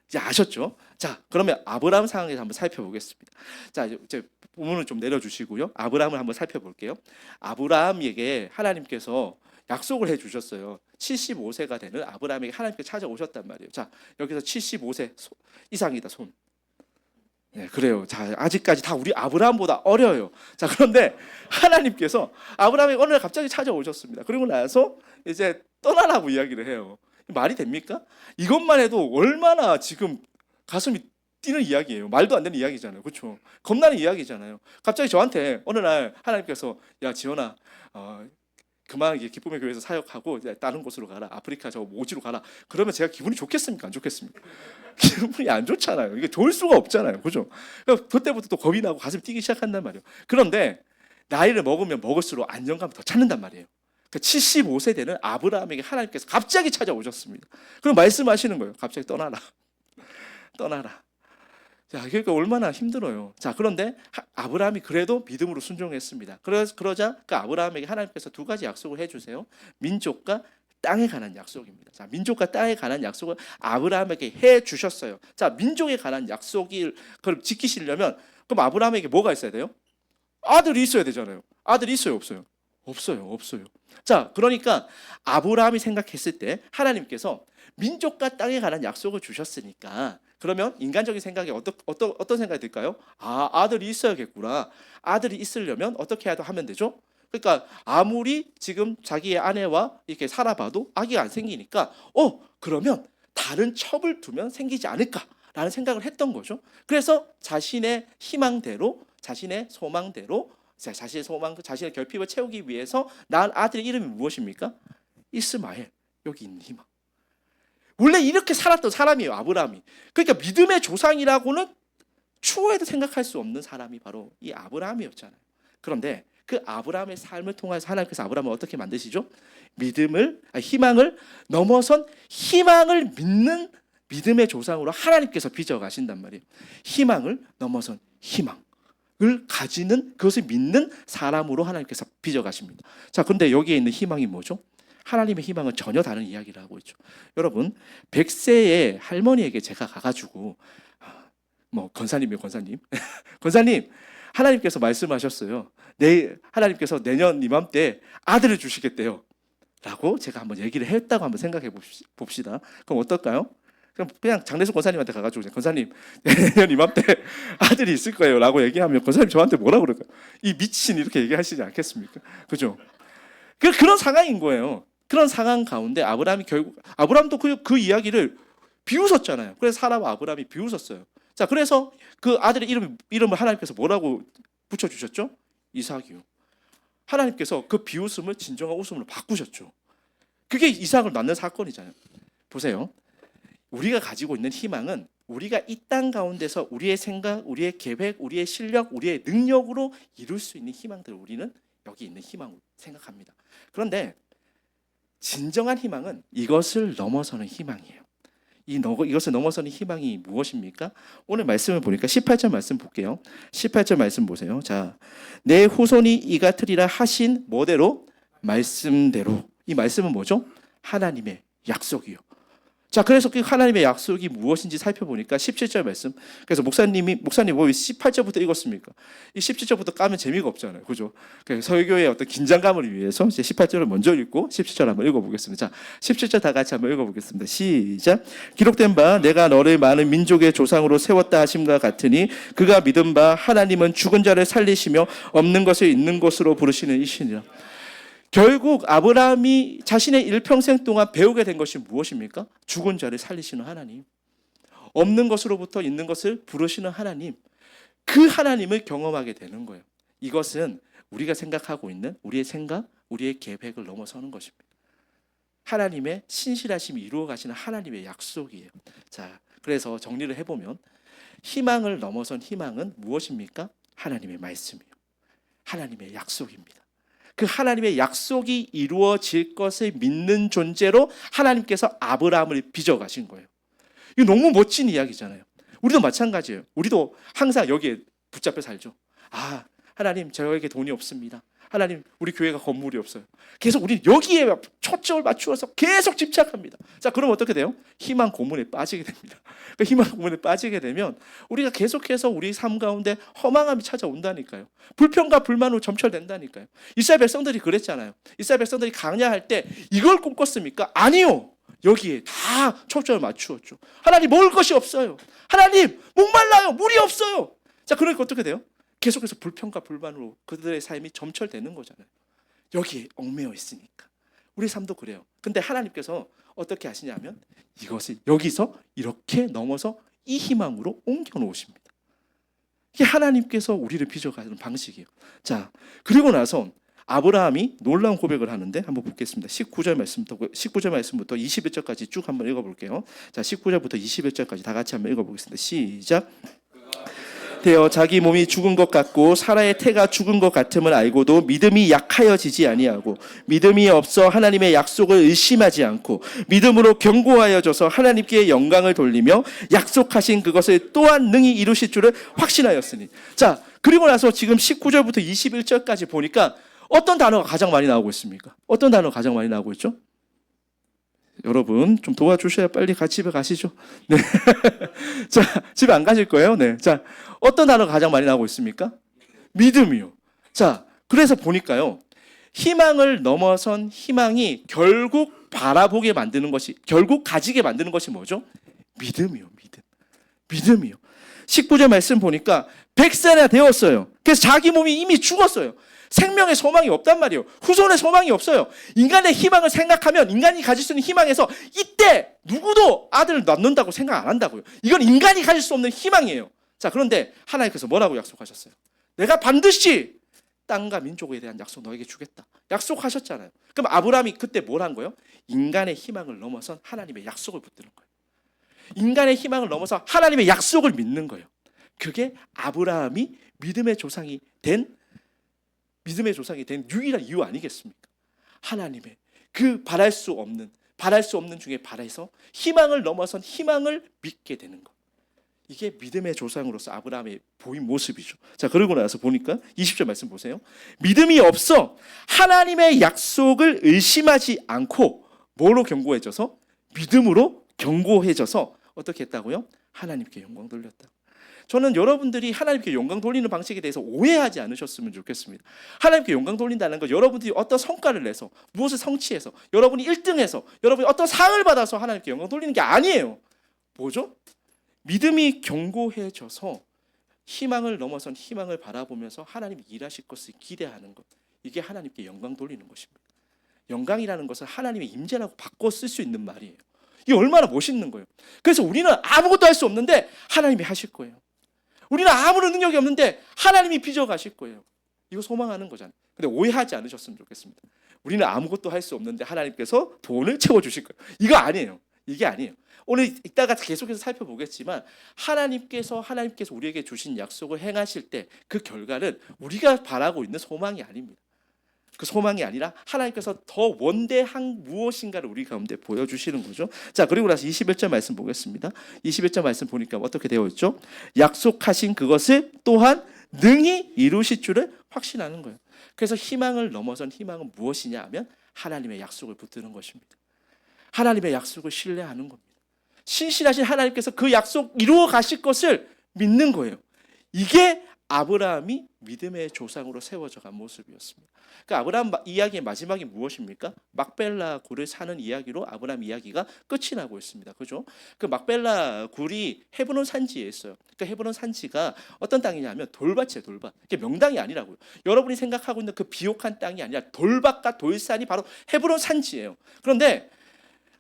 이제 아셨죠? 자, 그러면 아브라함 상황에서 한번 살펴보겠습니다. 자, 이제 본문을 좀 내려주시고요. 아브라함을 한번 살펴볼게요. 아브라함에게 하나님께서 약속을 해주셨어요. 75세가 되는 아브라함에게 하나님께서 찾아오셨단 말이에요. 자, 여기서 75세 이상이다, 손. 네, 그래요. 자, 아직까지 다 우리 아브라함보다 어려요. 자, 그런데 하나님께서 아브라함에게 어느 날 갑자기 찾아오셨습니다. 그리고 나서 이제 떠나라고 이야기를 해요. 말이 됩니까? 이것만 해도 얼마나 지금 가슴이 뛰는 이야기예요. 말도 안 되는 이야기잖아요. 그렇죠? 겁나는 이야기잖아요. 갑자기 저한테 어느 날 하나님께서 야, 지원아, 그만 이제 기쁨의 교회에서 사역하고 이제 다른 곳으로 가라. 아프리카 저 오지로 가라. 그러면 제가 기분이 좋겠습니까? 안 좋겠습니까? 기분이 안 좋잖아요. 이게 좋을 수가 없잖아요. 그죠? 그러니까 그때부터 또 겁이 나고 가슴이 뛰기 시작한단 말이에요. 그런데 나이를 먹으면 먹을수록 안정감을 더 찾는단 말이에요. 그러니까 75세 되는 아브라함에게 하나님께서 갑자기 찾아오셨습니다. 그럼 말씀하시는 거예요. 갑자기 떠나라. 떠나라. 자, 그러니까 얼마나 힘들어요. 자, 그런데 아브라함이 그래도 믿음으로 순종했습니다. 그러자 그 아브라함에게 하나님께서 두 가지 약속을 해주세요. 민족과 땅에 관한 약속입니다. 자, 민족과 땅에 관한 약속을 아브라함에게 해 주셨어요. 자, 민족에 관한 약속을 그럼 지키시려면 그럼 아브라함에게 뭐가 있어야 돼요? 아들이 있어야 되잖아요. 아들이 있어요, 없어요? 없어요. 자, 그러니까 아브라함이 생각했을 때 하나님께서 민족과 땅에 관한 약속을 주셨으니까 그러면 인간적인 생각에 어떤 생각이 들까요? 아, 아들이 있어야겠구나. 아들이 있으려면 어떻게 하면 되죠? 그러니까 아무리 지금 자기의 아내와 이렇게 살아봐도 아기가 안 생기니까 그러면 다른 첩을 두면 생기지 않을까라는 생각을 했던 거죠. 그래서 자신의 희망대로 자신의 소망대로 자신의 결핍을 채우기 위해서 낳은 아들의 이름이 무엇입니까? 이스마엘. 여기 있는 희망. 원래 이렇게 살았던 사람이에요, 아브라함이. 그러니까 믿음의 조상이라고는 추후에도 생각할 수 없는 사람이 바로 이 아브라함이었잖아요. 그런데 그 아브라함의 삶을 통해서 하나님께서 아브라함을 어떻게 만드시죠? 희망을 넘어선 희망을 믿는 믿음의 조상으로 하나님께서 빚어가신단 말이에요. 희망을 넘어선 희망을 가지는 그것을 믿는 사람으로 하나님께서 빚어가십니다. 자, 근데 여기에 있는 희망이 뭐죠? 하나님의 희망은 전혀 다른 이야기를 하고 있죠. 여러분, 100세의 할머니에게 제가 가가지고 권사님 권사님, 하나님께서 말씀하셨어요. 하나님께서 내년 이맘때 아들을 주시겠대요. 라고 제가 한번 얘기를 했다고 한번 생각해 봅시다. 그럼 어떨까요? 그냥 장례숙 권사님한테 가가지고 권사님 내년 이맘때 아들이 있을 거예요 라고 얘기하면 권사님 저한테 뭐라 그럴까요? 이 미친 이렇게 얘기하시지 않겠습니까? 그죠? 그런 상황인 거예요. 그런 상황 가운데 아브라함도 그 이야기를 비웃었잖아요. 그래서 사라와 아브라함이 비웃었어요. 자, 그래서 그 아들의 이름을 하나님께서 뭐라고 붙여주셨죠? 이삭이요. 하나님께서 그 비웃음을 진정한 웃음으로 바꾸셨죠. 그게 이삭을 낳는 사건이잖아요. 보세요. 우리가 가지고 있는 희망은 우리가 이 땅 가운데서 우리의 생각, 우리의 계획, 우리의 실력, 우리의 능력으로 이룰 수 있는 희망들을 우리는 여기 있는 희망으로 생각합니다. 그런데 진정한 희망은 이것을 넘어서는 희망이에요. 이것을 넘어서는 희망이 무엇입니까? 오늘 말씀을 보니까 18절 말씀 볼게요. 18절 말씀 보세요. 자, 내 후손이 이 같으리라 하신 뭐대로? 말씀대로. 이 말씀은 뭐죠? 하나님의 약속이요. 자, 그래서 그 하나님의 약속이 무엇인지 살펴보니까 17절 말씀. 그래서 목사님 왜 18절부터 읽었습니까? 이 17절부터 까면 재미가 없잖아요. 그죠? 설교의 어떤 긴장감을 위해서 이제 18절을 먼저 읽고 17절 한번 읽어보겠습니다. 자, 17절 다 같이 한번 읽어보겠습니다. 시작. 기록된 바 내가 너를 많은 민족의 조상으로 세웠다 하심과 같으니 그가 믿은 바 하나님은 죽은 자를 살리시며 없는 것을 있는 것으로 부르시는 이시니라. 결국 아브라함이 자신의 일평생 동안 배우게 된 것이 무엇입니까? 죽은 자를 살리시는 하나님, 없는 것으로부터 있는 것을 부르시는 하나님, 그 하나님을 경험하게 되는 거예요. 이것은 우리가 생각하고 있는 우리의 생각, 우리의 계획을 넘어서는 것입니다. 하나님의 신실하심이 이루어 가시는 하나님의 약속이에요. 자, 그래서 정리를 해보면 희망을 넘어선 희망은 무엇입니까? 하나님의 말씀이에요. 하나님의 약속입니다. 그 하나님의 약속이 이루어질 것을 믿는 존재로 하나님께서 아브라함을 빚어가신 거예요. 이거 너무 멋진 이야기잖아요. 우리도 마찬가지예요. 우리도 항상 여기에 붙잡혀 살죠. 아, 하나님 저에게 돈이 없습니다. 하나님 우리 교회가 건물이 없어요. 계속 우리는 여기에 초점을 맞추어서 계속 집착합니다. 자, 그럼 어떻게 돼요? 희망 고문에 빠지게 됩니다. 그 희망 고문에 빠지게 되면 우리가 계속해서 우리 삶 가운데 허망함이 찾아온다니까요. 불평과 불만으로 점철된다니까요. 이스라엘 백성들이 그랬잖아요. 이스라엘 백성들이 강야할 때 이걸 꿈꿨습니까? 아니요. 여기에 다 초점을 맞추었죠. 하나님 먹을 것이 없어요. 하나님 목말라요. 물이 없어요. 자, 그러니까 어떻게 돼요? 계속해서 불평과 불만으로 그들의 삶이 점철되는 거잖아요. 여기에 얽매여 있으니까. 우리 삶도 그래요. 근데 하나님께서 어떻게 하시냐면 이것을 여기서 이렇게 넘어서 이 희망으로 옮겨 놓으십니다. 이게 하나님께서 우리를 빚어가는 방식이에요. 자, 그리고 나서 아브라함이 놀라운 고백을 하는데 한번 보겠습니다. 19절 말씀부터 21절까지 쭉 한번 읽어볼게요. 자, 19절부터 21절까지 다 같이 한번 읽어보겠습니다. 시작. 되어 자기 몸이 죽은 것 같고 사라의 태가 죽은 것 같음을 알고도 믿음이 약하여지지 아니하고 믿음이 없어 하나님의 약속을 의심하지 않고 믿음으로 견고하여져서 하나님께 영광을 돌리며 약속하신 그것을 또한 능히 이루실 줄을 확신하였으니. 자, 그리고 나서 지금 19절부터 21절까지 보니까 어떤 단어가 가장 많이 나오고 있습니까? 어떤 단어가 가장 많이 나오고 있죠? 여러분 좀 도와주셔야 빨리 집에 가시죠. 네. 자, 집에 안 가실 거예요? 네. 자, 어떤 단어가 가장 많이 나오고 있습니까? 믿음이요. 자, 그래서 보니까요. 희망을 넘어선 희망이 결국 바라보게 만드는 것이, 결국 가지게 만드는 것이 뭐죠? 믿음이요. 믿음이요. 19절 말씀 보니까 100세나 되었어요. 그래서 자기 몸이 이미 죽었어요. 생명의 소망이 없단 말이에요. 후손의 소망이 없어요. 인간의 희망을 생각하면 인간이 가질 수 있는 희망에서 이때 누구도 아들을 낳는다고 생각 안 한다고요. 이건 인간이 가질 수 없는 희망이에요. 자, 그런데 하나님께서 뭐라고 약속하셨어요? 내가 반드시 땅과 민족에 대한 약속 너에게 주겠다. 약속하셨잖아요. 그럼 아브라함이 그때 뭘 한 거예요? 인간의 희망을 넘어선 하나님의 약속을 붙드는 거예요. 인간의 희망을 넘어서 하나님의 약속을 믿는 거예요. 그게 아브라함이 믿음의 조상이 된 유일한 이유 아니겠습니까? 하나님의 그 바랄 수 없는 중에 바라서 희망을 넘어선 희망을 믿게 되는 것. 이게 믿음의 조상으로서 아브라함의 보인 모습이죠. 자, 그러고 나서 보니까 20절 말씀 보세요. 믿음이 없어 하나님의 약속을 의심하지 않고 뭐로 견고해져서? 믿음으로 견고해져서 어떻게 했다고요? 하나님께 영광 돌렸다. 저는 여러분들이 하나님께 영광 돌리는 방식에 대해서 오해하지 않으셨으면 좋겠습니다. 하나님께 영광 돌린다는 건 여러분들이 어떤 성과를 내서 무엇을 성취해서 여러분이 1등해서 여러분이 어떤 상을 받아서 하나님께 영광 돌리는 게 아니에요. 뭐죠? 믿음이 견고해져서 희망을 넘어선 희망을 바라보면서 하나님이 일하실 것을 기대하는 것. 이게 하나님께 영광 돌리는 것입니다. 영광이라는 것을 하나님의 임재라고 바꿔 쓸 수 있는 말이에요. 이게 얼마나 멋있는 거예요. 그래서 우리는 아무것도 할 수 없는데 하나님이 하실 거예요. 우리는 아무런 능력이 없는데 하나님이 빚어가실 거예요. 이거 소망하는 거잖아요. 근데 오해하지 않으셨으면 좋겠습니다. 우리는 아무것도 할 수 없는데 하나님께서 돈을 채워주실 거예요. 이거 아니에요. 이게 아니에요. 오늘 이따가 계속해서 살펴보겠지만 하나님께서 우리에게 주신 약속을 행하실 때 그 결과는 우리가 바라고 있는 소망이 아닙니다. 그 소망이 아니라 하나님께서 더 원대한 무엇인가를 우리 가운데 보여주시는 거죠. 자, 그리고 나서 21절 말씀 보겠습니다. 21절 말씀 보니까 어떻게 되어 있죠? 약속하신 그것을 또한 능히 이루실 줄을 확신하는 거예요. 그래서 희망을 넘어선 희망은 무엇이냐 하면 하나님의 약속을 붙드는 것입니다. 하나님의 약속을 신뢰하는 겁니다. 신실하신 하나님께서 그 약속 이루어 가실 것을 믿는 거예요. 이게 아브라함이 믿음의 조상으로 세워져 간 모습이었습니다. 그 아브라함 이야기의 마지막이 무엇입니까? 막벨라 굴을 사는 이야기로 아브라함 이야기가 끝이 나고 있습니다. 그죠? 그 막벨라 굴이 헤브론 산지에 있어요. 그 헤브론 산지가 어떤 땅이냐면 돌밭이에요, 돌밭. 이게 명당이 아니라고요. 여러분이 생각하고 있는 그 비옥한 땅이 아니라 돌밭과 돌산이 바로 헤브론 산지예요. 그런데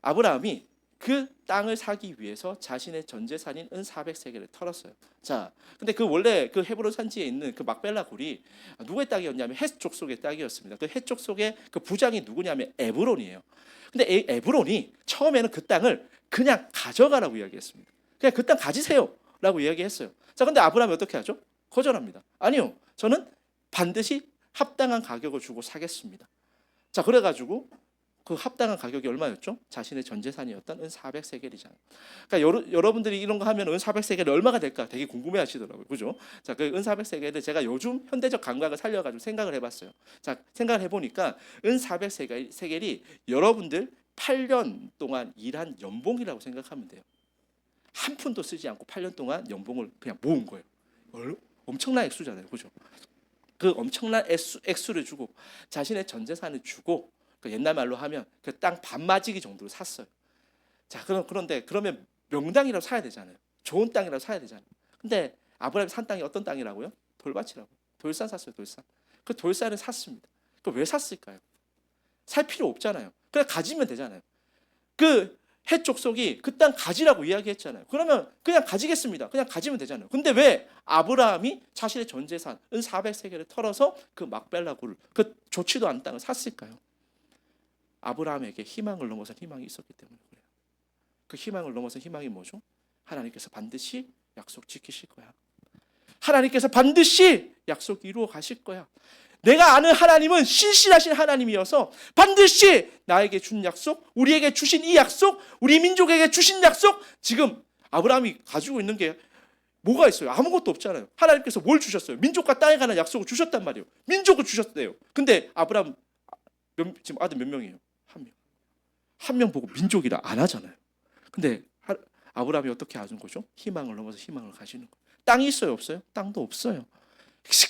아브라함이 그 땅을 사기 위해서 자신의 전 재산인 은 400세겔을 털었어요. 자, 근데 그 원래 그 헤브론 산지에 있는 그 막벨라 굴이 누구의 땅이었냐면 헷 족속의 땅이었습니다. 그 헷 족속의 그 부장이 누구냐면 에브론이에요. 근데 에브론이 처음에는 그 땅을 그냥 가져가라고 이야기했습니다. 그냥 그 땅 가지세요라고 이야기했어요. 자, 근데 아브라함이 어떻게 하죠? 거절합니다. 아니요, 저는 반드시 합당한 가격을 주고 사겠습니다. 자, 그래가지고 그 합당한 가격이 얼마였죠? 자신의 전 재산이었던 은 400세겔이잖아요. 그러니까 여러분들이 이런 거 하면 은 400세겔이 얼마가 될까 되게 궁금해하시더라고요. 그죠? 자, 그 은 400세겔을 제가 요즘 현대적 감각을 살려가지고 생각을 해봤어요. 자, 생각을 해보니까 은 400세겔이 여러분들 8년 동안 일한 연봉이라고 생각하면 돼요. 한 푼도 쓰지 않고 8년 동안 연봉을 그냥 모은 거예요. 엄청난 액수잖아요. 그죠? 그 엄청난 액수를 주고 자신의 전 재산을 주고 그 옛날 말로 하면 그 땅 반마지기 정도로 샀어요. 자, 그러면 명당이라도 사야 되잖아요. 좋은 땅이라도 사야 되잖아요. 근데 아브라함이 산 땅이 어떤 땅이라고요? 돌밭이라고. 돌산 샀어요, 돌산. 그 돌산을 샀습니다. 그 왜 샀을까요? 살 필요 없잖아요. 그냥 가지면 되잖아요. 그 헷 족속이 그 땅 가지라고 이야기했잖아요. 그러면 그냥 가지겠습니다. 그냥 가지면 되잖아요. 근데 왜 아브라함이 자신의 전 재산 은 400세겔을 털어서 그 막벨라 굴, 그 좋지도 않은 땅을 샀을까요? 아브라함에게 희망을 넘어선 희망이 있었기 때문에 그래요. 그 희망을 넘어선 희망이 뭐죠? 하나님께서 반드시 약속 지키실 거야. 하나님께서 반드시 약속 이루어 가실 거야. 내가 아는 하나님은 신실하신 하나님이어서 반드시 나에게 준 약속, 우리에게 주신 이 약속, 우리 민족에게 주신 약속, 지금 아브라함이 가지고 있는 게 뭐가 있어요? 아무것도 없잖아요. 하나님께서 뭘 주셨어요? 민족과 땅에 관한 약속을 주셨단 말이에요. 민족을 주셨대요. 근데 아브라함 지금 아들 몇 명이에요? 한 명. 한 명 보고 민족이라 안 하잖아요. 근데 아브라함이 어떻게 아는 거죠? 희망을 넘어서 희망을 가지는 거예요. 땅이 있어요? 없어요? 땅도 없어요.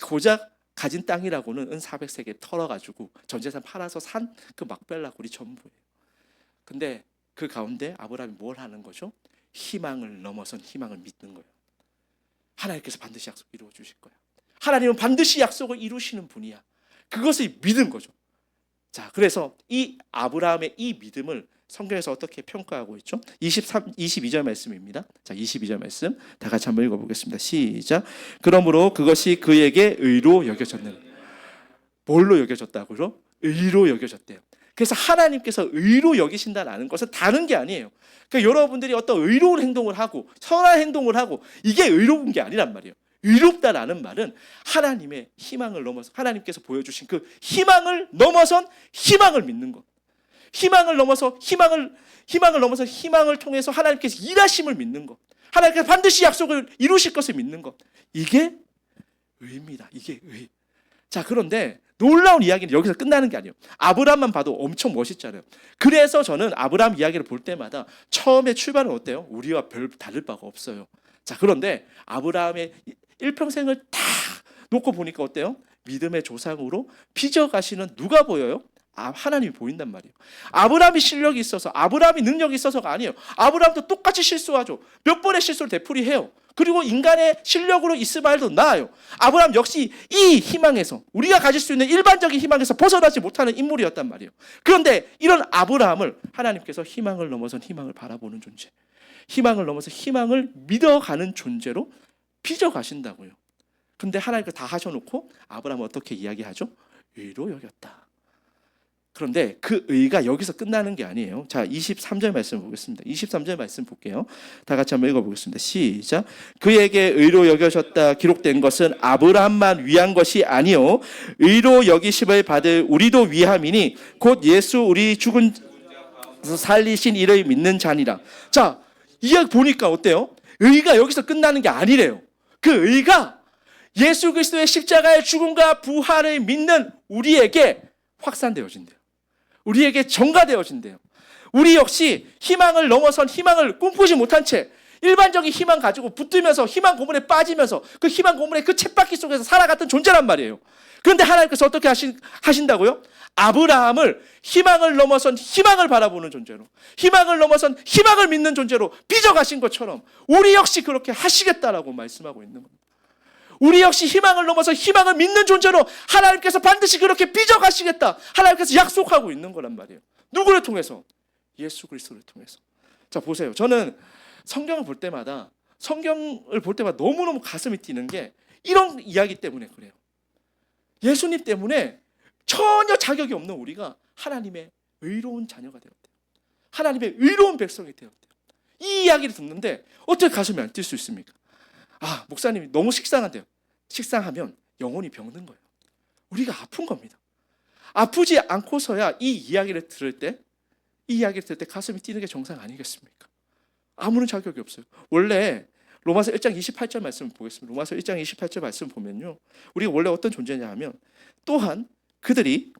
고작 가진 땅이라고는 은 400세계 털어가지고 전재산 팔아서 산 그 막벨라 굴이 전부예요. 근데 그 가운데 아브라함이 뭘 하는 거죠? 희망을 넘어선 희망을 믿는 거예요. 하나님께서 반드시 약속 이루어 주실 거야. 하나님은 반드시 약속을 이루시는 분이야. 그것을 믿은 거죠. 자, 그래서 이 아브라함의 이 믿음을 성경에서 어떻게 평가하고 있죠? 22절 말씀입니다. 자, 22절 말씀 다 같이 한번 읽어보겠습니다. 시작. 그러므로 그것이 그에게 의로 여겨졌는. 뭘로 여겨졌다고요? 의로 여겨졌대요. 그래서 하나님께서 의로 여기신다는 것은 다른 게 아니에요. 그러니까 여러분들이 어떤 의로운 행동을 하고 선한 행동을 하고 이게 의로운 게 아니란 말이에요. 의롭다라는 말은 하나님의 희망을 넘어서 하나님께서 보여주신 그 희망을 넘어선 희망을 믿는 것. 희망을 넘어서 희망을 넘어서 희망을 통해서 하나님께서 일하심을 믿는 것. 하나님께서 반드시 약속을 이루실 것을 믿는 것. 이게 의입니다. 이게 의. 자, 그런데 놀라운 이야기는 여기서 끝나는 게 아니에요. 아브라함만 봐도 엄청 멋있잖아요. 그래서 저는 아브라함 이야기를 볼 때마다 처음에 출발은 어때요? 우리와 별 다를 바가 없어요. 자, 그런데 아브라함의 일평생을 다 놓고 보니까 어때요? 믿음의 조상으로 빚어가시는 누가 보여요? 하나님이 보인단 말이에요. 아브라함이 실력이 있어서 아브라함이 능력이 있어서가 아니에요. 아브라함도 똑같이 실수하죠. 몇 번의 실수를 되풀이해요. 그리고 인간의 실력으로 이스마엘도 나아요. 아브라함 역시 이 희망에서 우리가 가질 수 있는 일반적인 희망에서 벗어나지 못하는 인물이었단 말이에요. 그런데 이런 아브라함을 하나님께서 희망을 넘어선 희망을 바라보는 존재, 희망을 넘어서 희망을 믿어가는 존재로 빚어가신다고요. 근데 하나님께서 다 하셔놓고 아브라함은 어떻게 이야기하죠? 의로 여겼다. 그런데 그 의가 여기서 끝나는 게 아니에요. 자, 23절 말씀 보겠습니다. 23절 말씀 볼게요. 다 같이 한번 읽어보겠습니다. 시작. 그에게 의로 여겨졌다 기록된 것은 아브라함만 위한 것이 아니요 의로 여기심을 받을 우리도 위함이니 곧 예수 우리 죽은 살리신 이를 믿는 자니라. 자, 이야기 보니까 어때요? 의가 여기서 끝나는 게 아니래요. 그 의가 예수 그리스도의 십자가의 죽음과 부활을 믿는 우리에게 확산되어진대요. 우리에게 전가되어진대요. 우리 역시 희망을 넘어선 희망을 꿈꾸지 못한 채 일반적인 희망 가지고 붙들면서 희망 고문에 빠지면서 그 희망 고문의 그 쳇바퀴 속에서 살아갔던 존재란 말이에요. 그런데 하나님께서 어떻게 하신다고요? 아브라함을 희망을 넘어선 희망을 바라보는 존재로, 희망을 넘어선 희망을 믿는 존재로 빚어가신 것처럼 우리 역시 그렇게 하시겠다라고 말씀하고 있는 겁니다. 우리 역시 희망을 넘어서 희망을 믿는 존재로 하나님께서 반드시 그렇게 빚어가시겠다. 하나님께서 약속하고 있는 거란 말이에요. 누구를 통해서? 예수 그리스도를 통해서. 자, 보세요. 저는 성경을 볼 때마다 너무너무 가슴이 뛰는 게 이런 이야기 때문에 그래요. 예수님 때문에 전혀 자격이 없는 우리가 하나님의 의로운 자녀가 되었대요. 하나님의 의로운 백성이 되었대요. 이 이야기를 듣는데 어떻게 가슴이 안 뛸 수 있습니까? 아, 목사님이 너무 식상한데요. 식상하면 영혼이 병든 거예요. 우리가 아픈 겁니다. 아프지 않고서야 이 이야기를 들을 때 가슴이 뛰는 게 정상 아니겠습니까? 아무런 자격이 없어요. 원래 로마서 1장 28절 말씀을 보겠습니다. 로마서 1장 28절 말씀 보면요. 우리가 원래 어떤 존재냐 하면 또한 그들이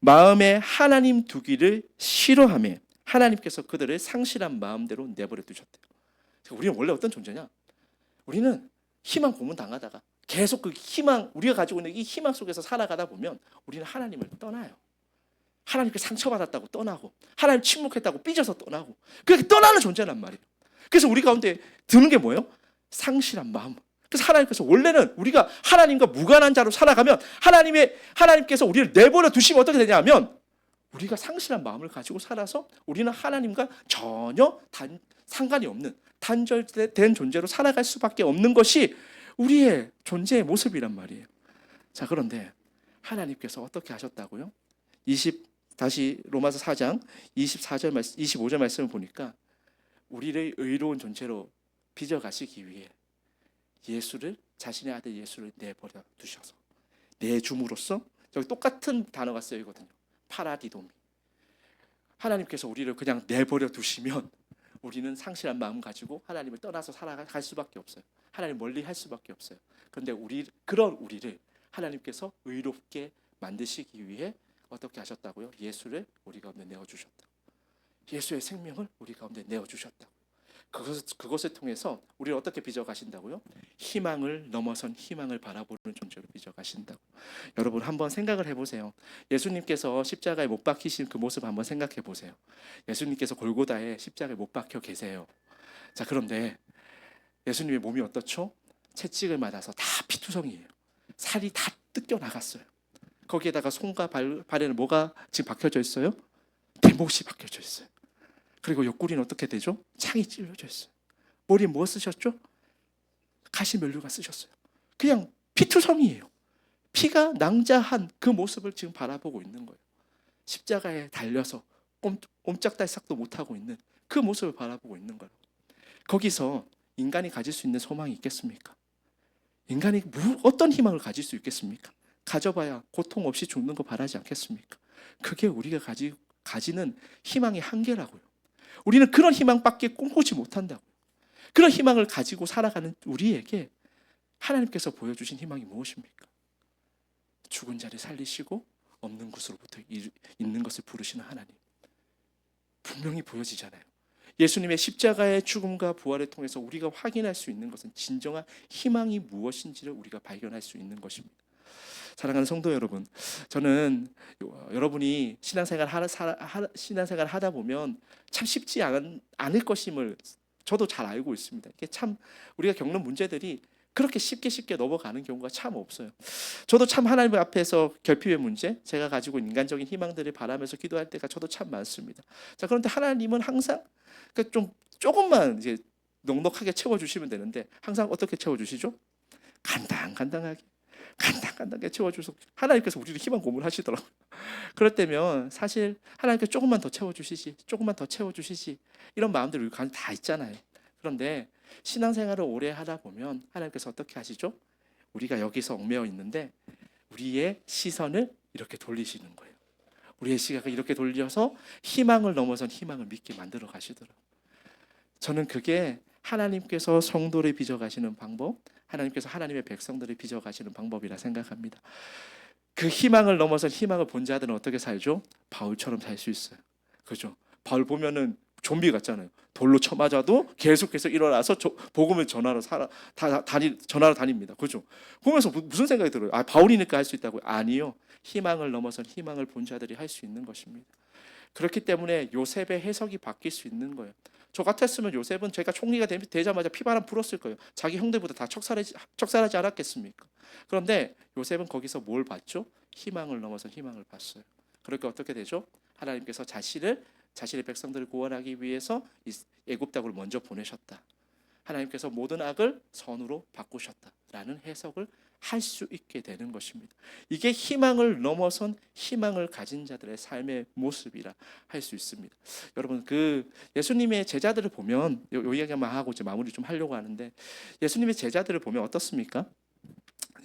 마음에 하나님 두기를 싫어하며 하나님께서 그들을 상실한 마음대로 내버려 두셨대요. 우리는 원래 어떤 존재냐? 우리는 희망 고문 당하다가 계속 그 희망, 우리가 가지고 있는 이 희망 속에서 살아가다 보면 우리는 하나님을 떠나요. 하나님께 상처받았다고 떠나고 하나님 침묵했다고 삐져서 떠나고 그렇게 떠나는 존재란 말이에요. 그래서 우리 가운데 드는 게 뭐예요? 상실한 마음. 그래서 하나님께서 원래는 우리가 하나님과 무관한 자로 살아가면 하나님께서 우리를 내버려 두시면 어떻게 되냐 하면 우리가 상실한 마음을 가지고 살아서 우리는 하나님과 전혀 상관이 없는 단절된 존재로 살아갈 수밖에 없는 것이 우리의 존재의 모습이란 말이에요. 자, 그런데 하나님께서 어떻게 하셨다고요? 다시 로마서 4장 25절 말씀을 보니까 우리를 의로운 존재로 빚어가시기 위해 예수를 자신의 아들 예수를 내버려 두셔서 내줌으로써, 저기 똑같은 단어가 쓰여있거든요. 파라디도미. 하나님께서 우리를 그냥 내버려 두시면 우리는 상실한 마음 가지고 하나님을 떠나서 살아갈 수밖에 없어요. 하나님 멀리 할 수밖에 없어요. 그런데 그런 우리를 하나님께서 의롭게 만드시기 위해 어떻게 하셨다고요? 예수를 우리 가운데 내어주셨다. 예수의 생명을 우리 가운데 내어주셨다. 그것을 통해서 우리를 어떻게 빚어가신다고요? 희망을 넘어선 희망을 바라보는 존재로 빚어가신다고. 여러분 한번 생각을 해보세요. 예수님께서 십자가에 못 박히신 그 모습 한번 생각해 보세요. 예수님께서 골고다에 십자가에 못 박혀 계세요. 자, 그런데 예수님의 몸이 어떻죠? 채찍을 맞아서 다 피투성이에요. 살이 다 뜯겨 나갔어요. 거기에다가 손과 발에는 뭐가 지금 박혀져 있어요? 대못이 박혀져 있어요. 그리고 옆구리는 어떻게 되죠? 창이 찔러져 있어요. 머리에 뭐 쓰셨죠? 가시면류관 쓰셨어요. 그냥 피투성이에요. 피가 낭자한 그 모습을 지금 바라보고 있는 거예요. 십자가에 달려서 옴짝달싹도 못하고 있는 그 모습을 바라보고 있는 거예요. 거기서 인간이 가질 수 있는 소망이 있겠습니까? 인간이 어떤 희망을 가질 수 있겠습니까? 가져봐야 고통 없이 죽는 거 바라지 않겠습니까? 그게 우리가 가지는 희망의 한계라고요. 우리는 그런 희망밖에 꿈꾸지 못한다고요. 그런 희망을 가지고 살아가는 우리에게 하나님께서 보여주신 희망이 무엇입니까? 죽은 자를 살리시고 없는 곳으로부터 있는 것을 부르시는 하나님. 분명히 보여지잖아요. 예수님의 십자가의 죽음과 부활을 통해서 우리가 확인할 수 있는 것은 진정한 희망이 무엇인지를 우리가 발견할 수 있는 것입니다. 사랑하는 성도 여러분, 저는 여러분이 신앙생활 하다 보면 참 쉽지 않을 것임을 저도 잘 알고 있습니다. 이게 참 우리가 겪는 문제들이 그렇게 쉽게 넘어가는 경우가 참 없어요. 저도 참 하나님 앞에서 결핍의 문제, 제가 가지고 있는 인간적인 희망들을 바라면서 기도할 때가 저도 참 많습니다. 자, 그런데 하나님은 항상 조금만 이제 넉넉하게 채워주시면 되는데 항상 어떻게 채워주시죠? 간당간당하게 채워주셔서 하나님께서 우리를 희망 고문하시더라고요. 그럴 때면 사실 하나님께서 조금만 더 채워주시지 이런 마음들이 우리 가운데 다 있잖아요. 그런데 신앙생활을 오래 하다 보면 하나님께서 어떻게 하시죠? 우리가 여기서 얽매여 있는데 우리의 시선을 이렇게 돌리시는 거예요. 우리의 시각을 이렇게 돌려서 희망을 넘어선 희망을 믿게 만들어 가시더라고요. 저는 그게 하나님께서 성도를 빚어가시는 방법, 하나님께서 하나님의 백성들을 빚어가시는 방법이라 생각합니다. 그 희망을 넘어선 희망을 본 자들은 어떻게 살죠? 바울처럼 살 수 있어요. 그죠? 바울 보면은 좀비 같잖아요. 돌로 쳐맞아도 계속해서 일어나서 복음을 전하러 다닙니다. 그죠? 보면서 무슨 생각이 들어요? 아, 바울이니까 할 수 있다고요? 아니요. 희망을 넘어선 희망을 본 자들이 할 수 있는 것입니다. 그렇기 때문에 요셉의 해석이 바뀔 수 있는 거예요. 저 같았으면 요셉은 제가 총리가 되자마자 피바람 불었을 거예요. 자기 형들보다 다 척살하지 않았겠습니까? 그런데 요셉은 거기서 뭘 봤죠? 희망을 넘어서 희망을 봤어요. 그러니까 어떻게 되죠? 하나님께서 자신의 백성들을 구원하기 위해서 애굽 땅으로 먼저 보내셨다. 하나님께서 모든 악을 선으로 바꾸셨다라는 해석을 할 수 있게 되는 것입니다. 이게 희망을 넘어선 희망을 가진 자들의 삶의 모습이라 할 수 있습니다. 여러분, 그 예수님의 제자들을 보면 요 이야기만 하고 이제 마무리 좀 하려고 하는데, 예수님의 제자들을 보면 어떻습니까?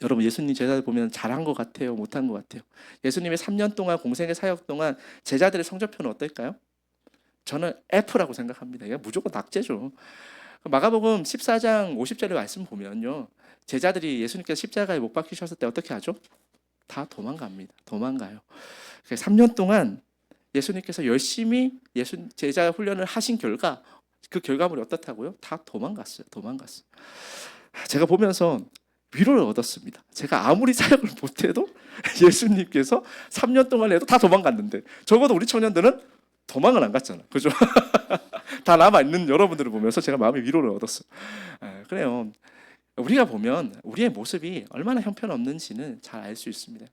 여러분, 예수님 제자들 보면 잘한 것 같아요, 못한 것 같아요? 예수님의 3년 동안 공생의 사역 동안 제자들의 성적표는 어떨까요? 저는 F라고 생각합니다. 이게 무조건 낙제죠. 마가복음 14장 50절의 말씀 보면요, 제자들이 예수님께서 십자가에 못 박히셨을 때 어떻게 하죠? 다 도망가요. 3년 동안 예수님께서 열심히 제자 훈련을 하신 결과 그 결과물이 어떻다고요? 다 도망갔어요. 제가 보면서 위로를 얻었습니다. 제가 아무리 사역을 못해도 예수님께서 3년 동안 해도 다 도망갔는데 적어도 우리 청년들은 도망을 안 갔잖아. 그죠? 다 남아있는 여러분들을 보면서 제가 마음의 위로를 얻었어요. 그래요. 우리가 보면 우리의 모습이 얼마나 형편없는지는 잘 알 수 있습니다.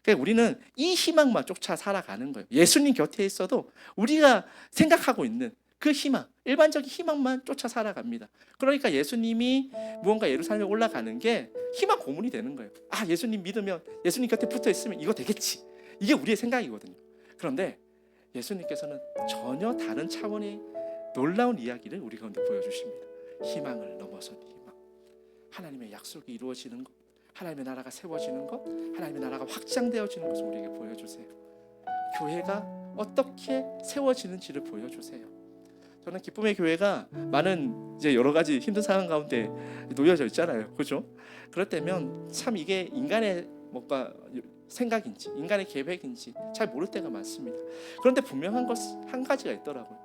그러니까 우리는 이 희망만 쫓아 살아가는 거예요. 예수님 곁에 있어도 우리가 생각하고 있는 그 희망, 일반적인 희망만 쫓아 살아갑니다. 그러니까 예수님이 무언가 예루살렘에 올라가는 게 희망 고문이 되는 거예요. 아, 예수님 믿으면, 예수님 곁에 붙어 있으면 이거 되겠지. 이게 우리의 생각이거든요. 그런데 예수님께서는 전혀 다른 차원의 놀라운 이야기를 우리 가운데 보여주십니다. 희망을 넘어선 희망. 하나님의 약속이 이루어지는 것, 하나님의 나라가 세워지는 것, 하나님의 나라가 확장되어지는 것을 우리에게 보여주세요. 교회가 어떻게 세워지는지를 보여주세요. 저는 기쁨의 교회가 많은 이제 여러 가지 힘든 상황 가운데 놓여져 있잖아요, 그렇죠? 그럴 때면 참 이게 인간의 뭔가 생각인지 인간의 계획인지 잘 모를 때가 많습니다. 그런데 분명한 것 한 가지가 있더라고요.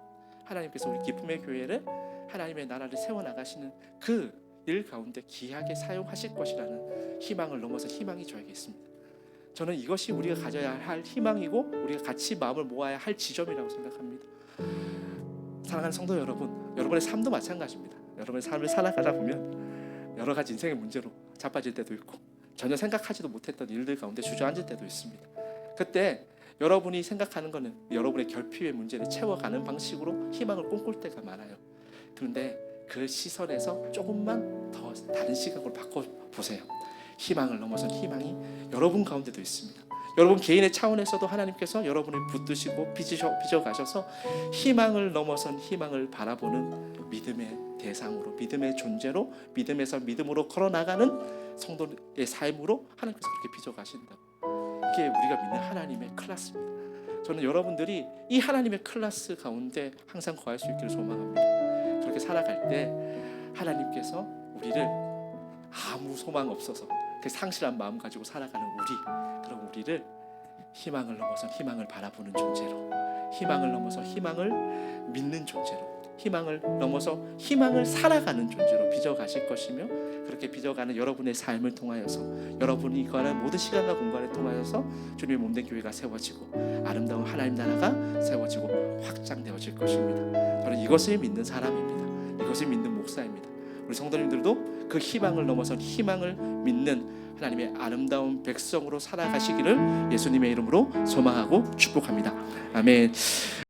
하나님께서 우리 기쁨의 교회를 하나님의 나라를 세워나가시는 그 일 가운데 귀하게 사용하실 것이라는 희망을 넘어서 희망이 저에게 있습니다. 저는 이것이 우리가 가져야 할 희망이고 우리가 같이 마음을 모아야 할 지점이라고 생각합니다. 사랑하는 성도 여러분, 여러분의 삶도 마찬가지입니다. 여러분의 삶을 살아가다 보면 여러 가지 인생의 문제로 자빠질 때도 있고 전혀 생각하지도 못했던 일들 가운데 주저앉을 때도 있습니다. 그때 여러분이 생각하는 것은 여러분의 결핍의 문제를 채워가는 방식으로 희망을 꿈꿀 때가 많아요. 그런데 그 시선에서 조금만 더 다른 시각으로 바꿔보세요. 희망을 넘어선 희망이 여러분 가운데도 있습니다. 여러분 개인의 차원에서도 하나님께서 여러분을 붙드시고 빚어 가셔서 희망을 넘어선 희망을 바라보는 믿음의 대상으로, 믿음의 존재로, 믿음에서 믿음으로 걸어나가는 성도의 삶으로 하나님께서 그렇게 빚어 가신다고. 이게 우리가 믿는 하나님의 클래스입니다. 저는 여러분들이 이 하나님의 클래스 가운데 항상 거할 수 있기를 소망합니다. 그렇게 살아갈 때 하나님께서 우리를 아무 소망 없어서 그 상실한 마음 가지고 살아가는 그런 우리를 희망을 넘어서 희망을 바라보는 존재로, 희망을 넘어서 희망을 믿는 존재로, 희망을 넘어서 희망을 살아가는 존재로 빚어가실 것이며, 그렇게 빚어가는 여러분의 삶을 통하여서 여러분이 거하는 모든 시간과 공간을 통하여서 주님의 몸된 교회가 세워지고 아름다운 하나님 나라가 세워지고 확장되어질 것입니다. 저는 이것을 믿는 사람입니다. 이것을 믿는 목사입니다. 우리 성도님들도 그 희망을 넘어선 희망을 믿는 하나님의 아름다운 백성으로 살아가시기를 예수님의 이름으로 소망하고 축복합니다. 아멘.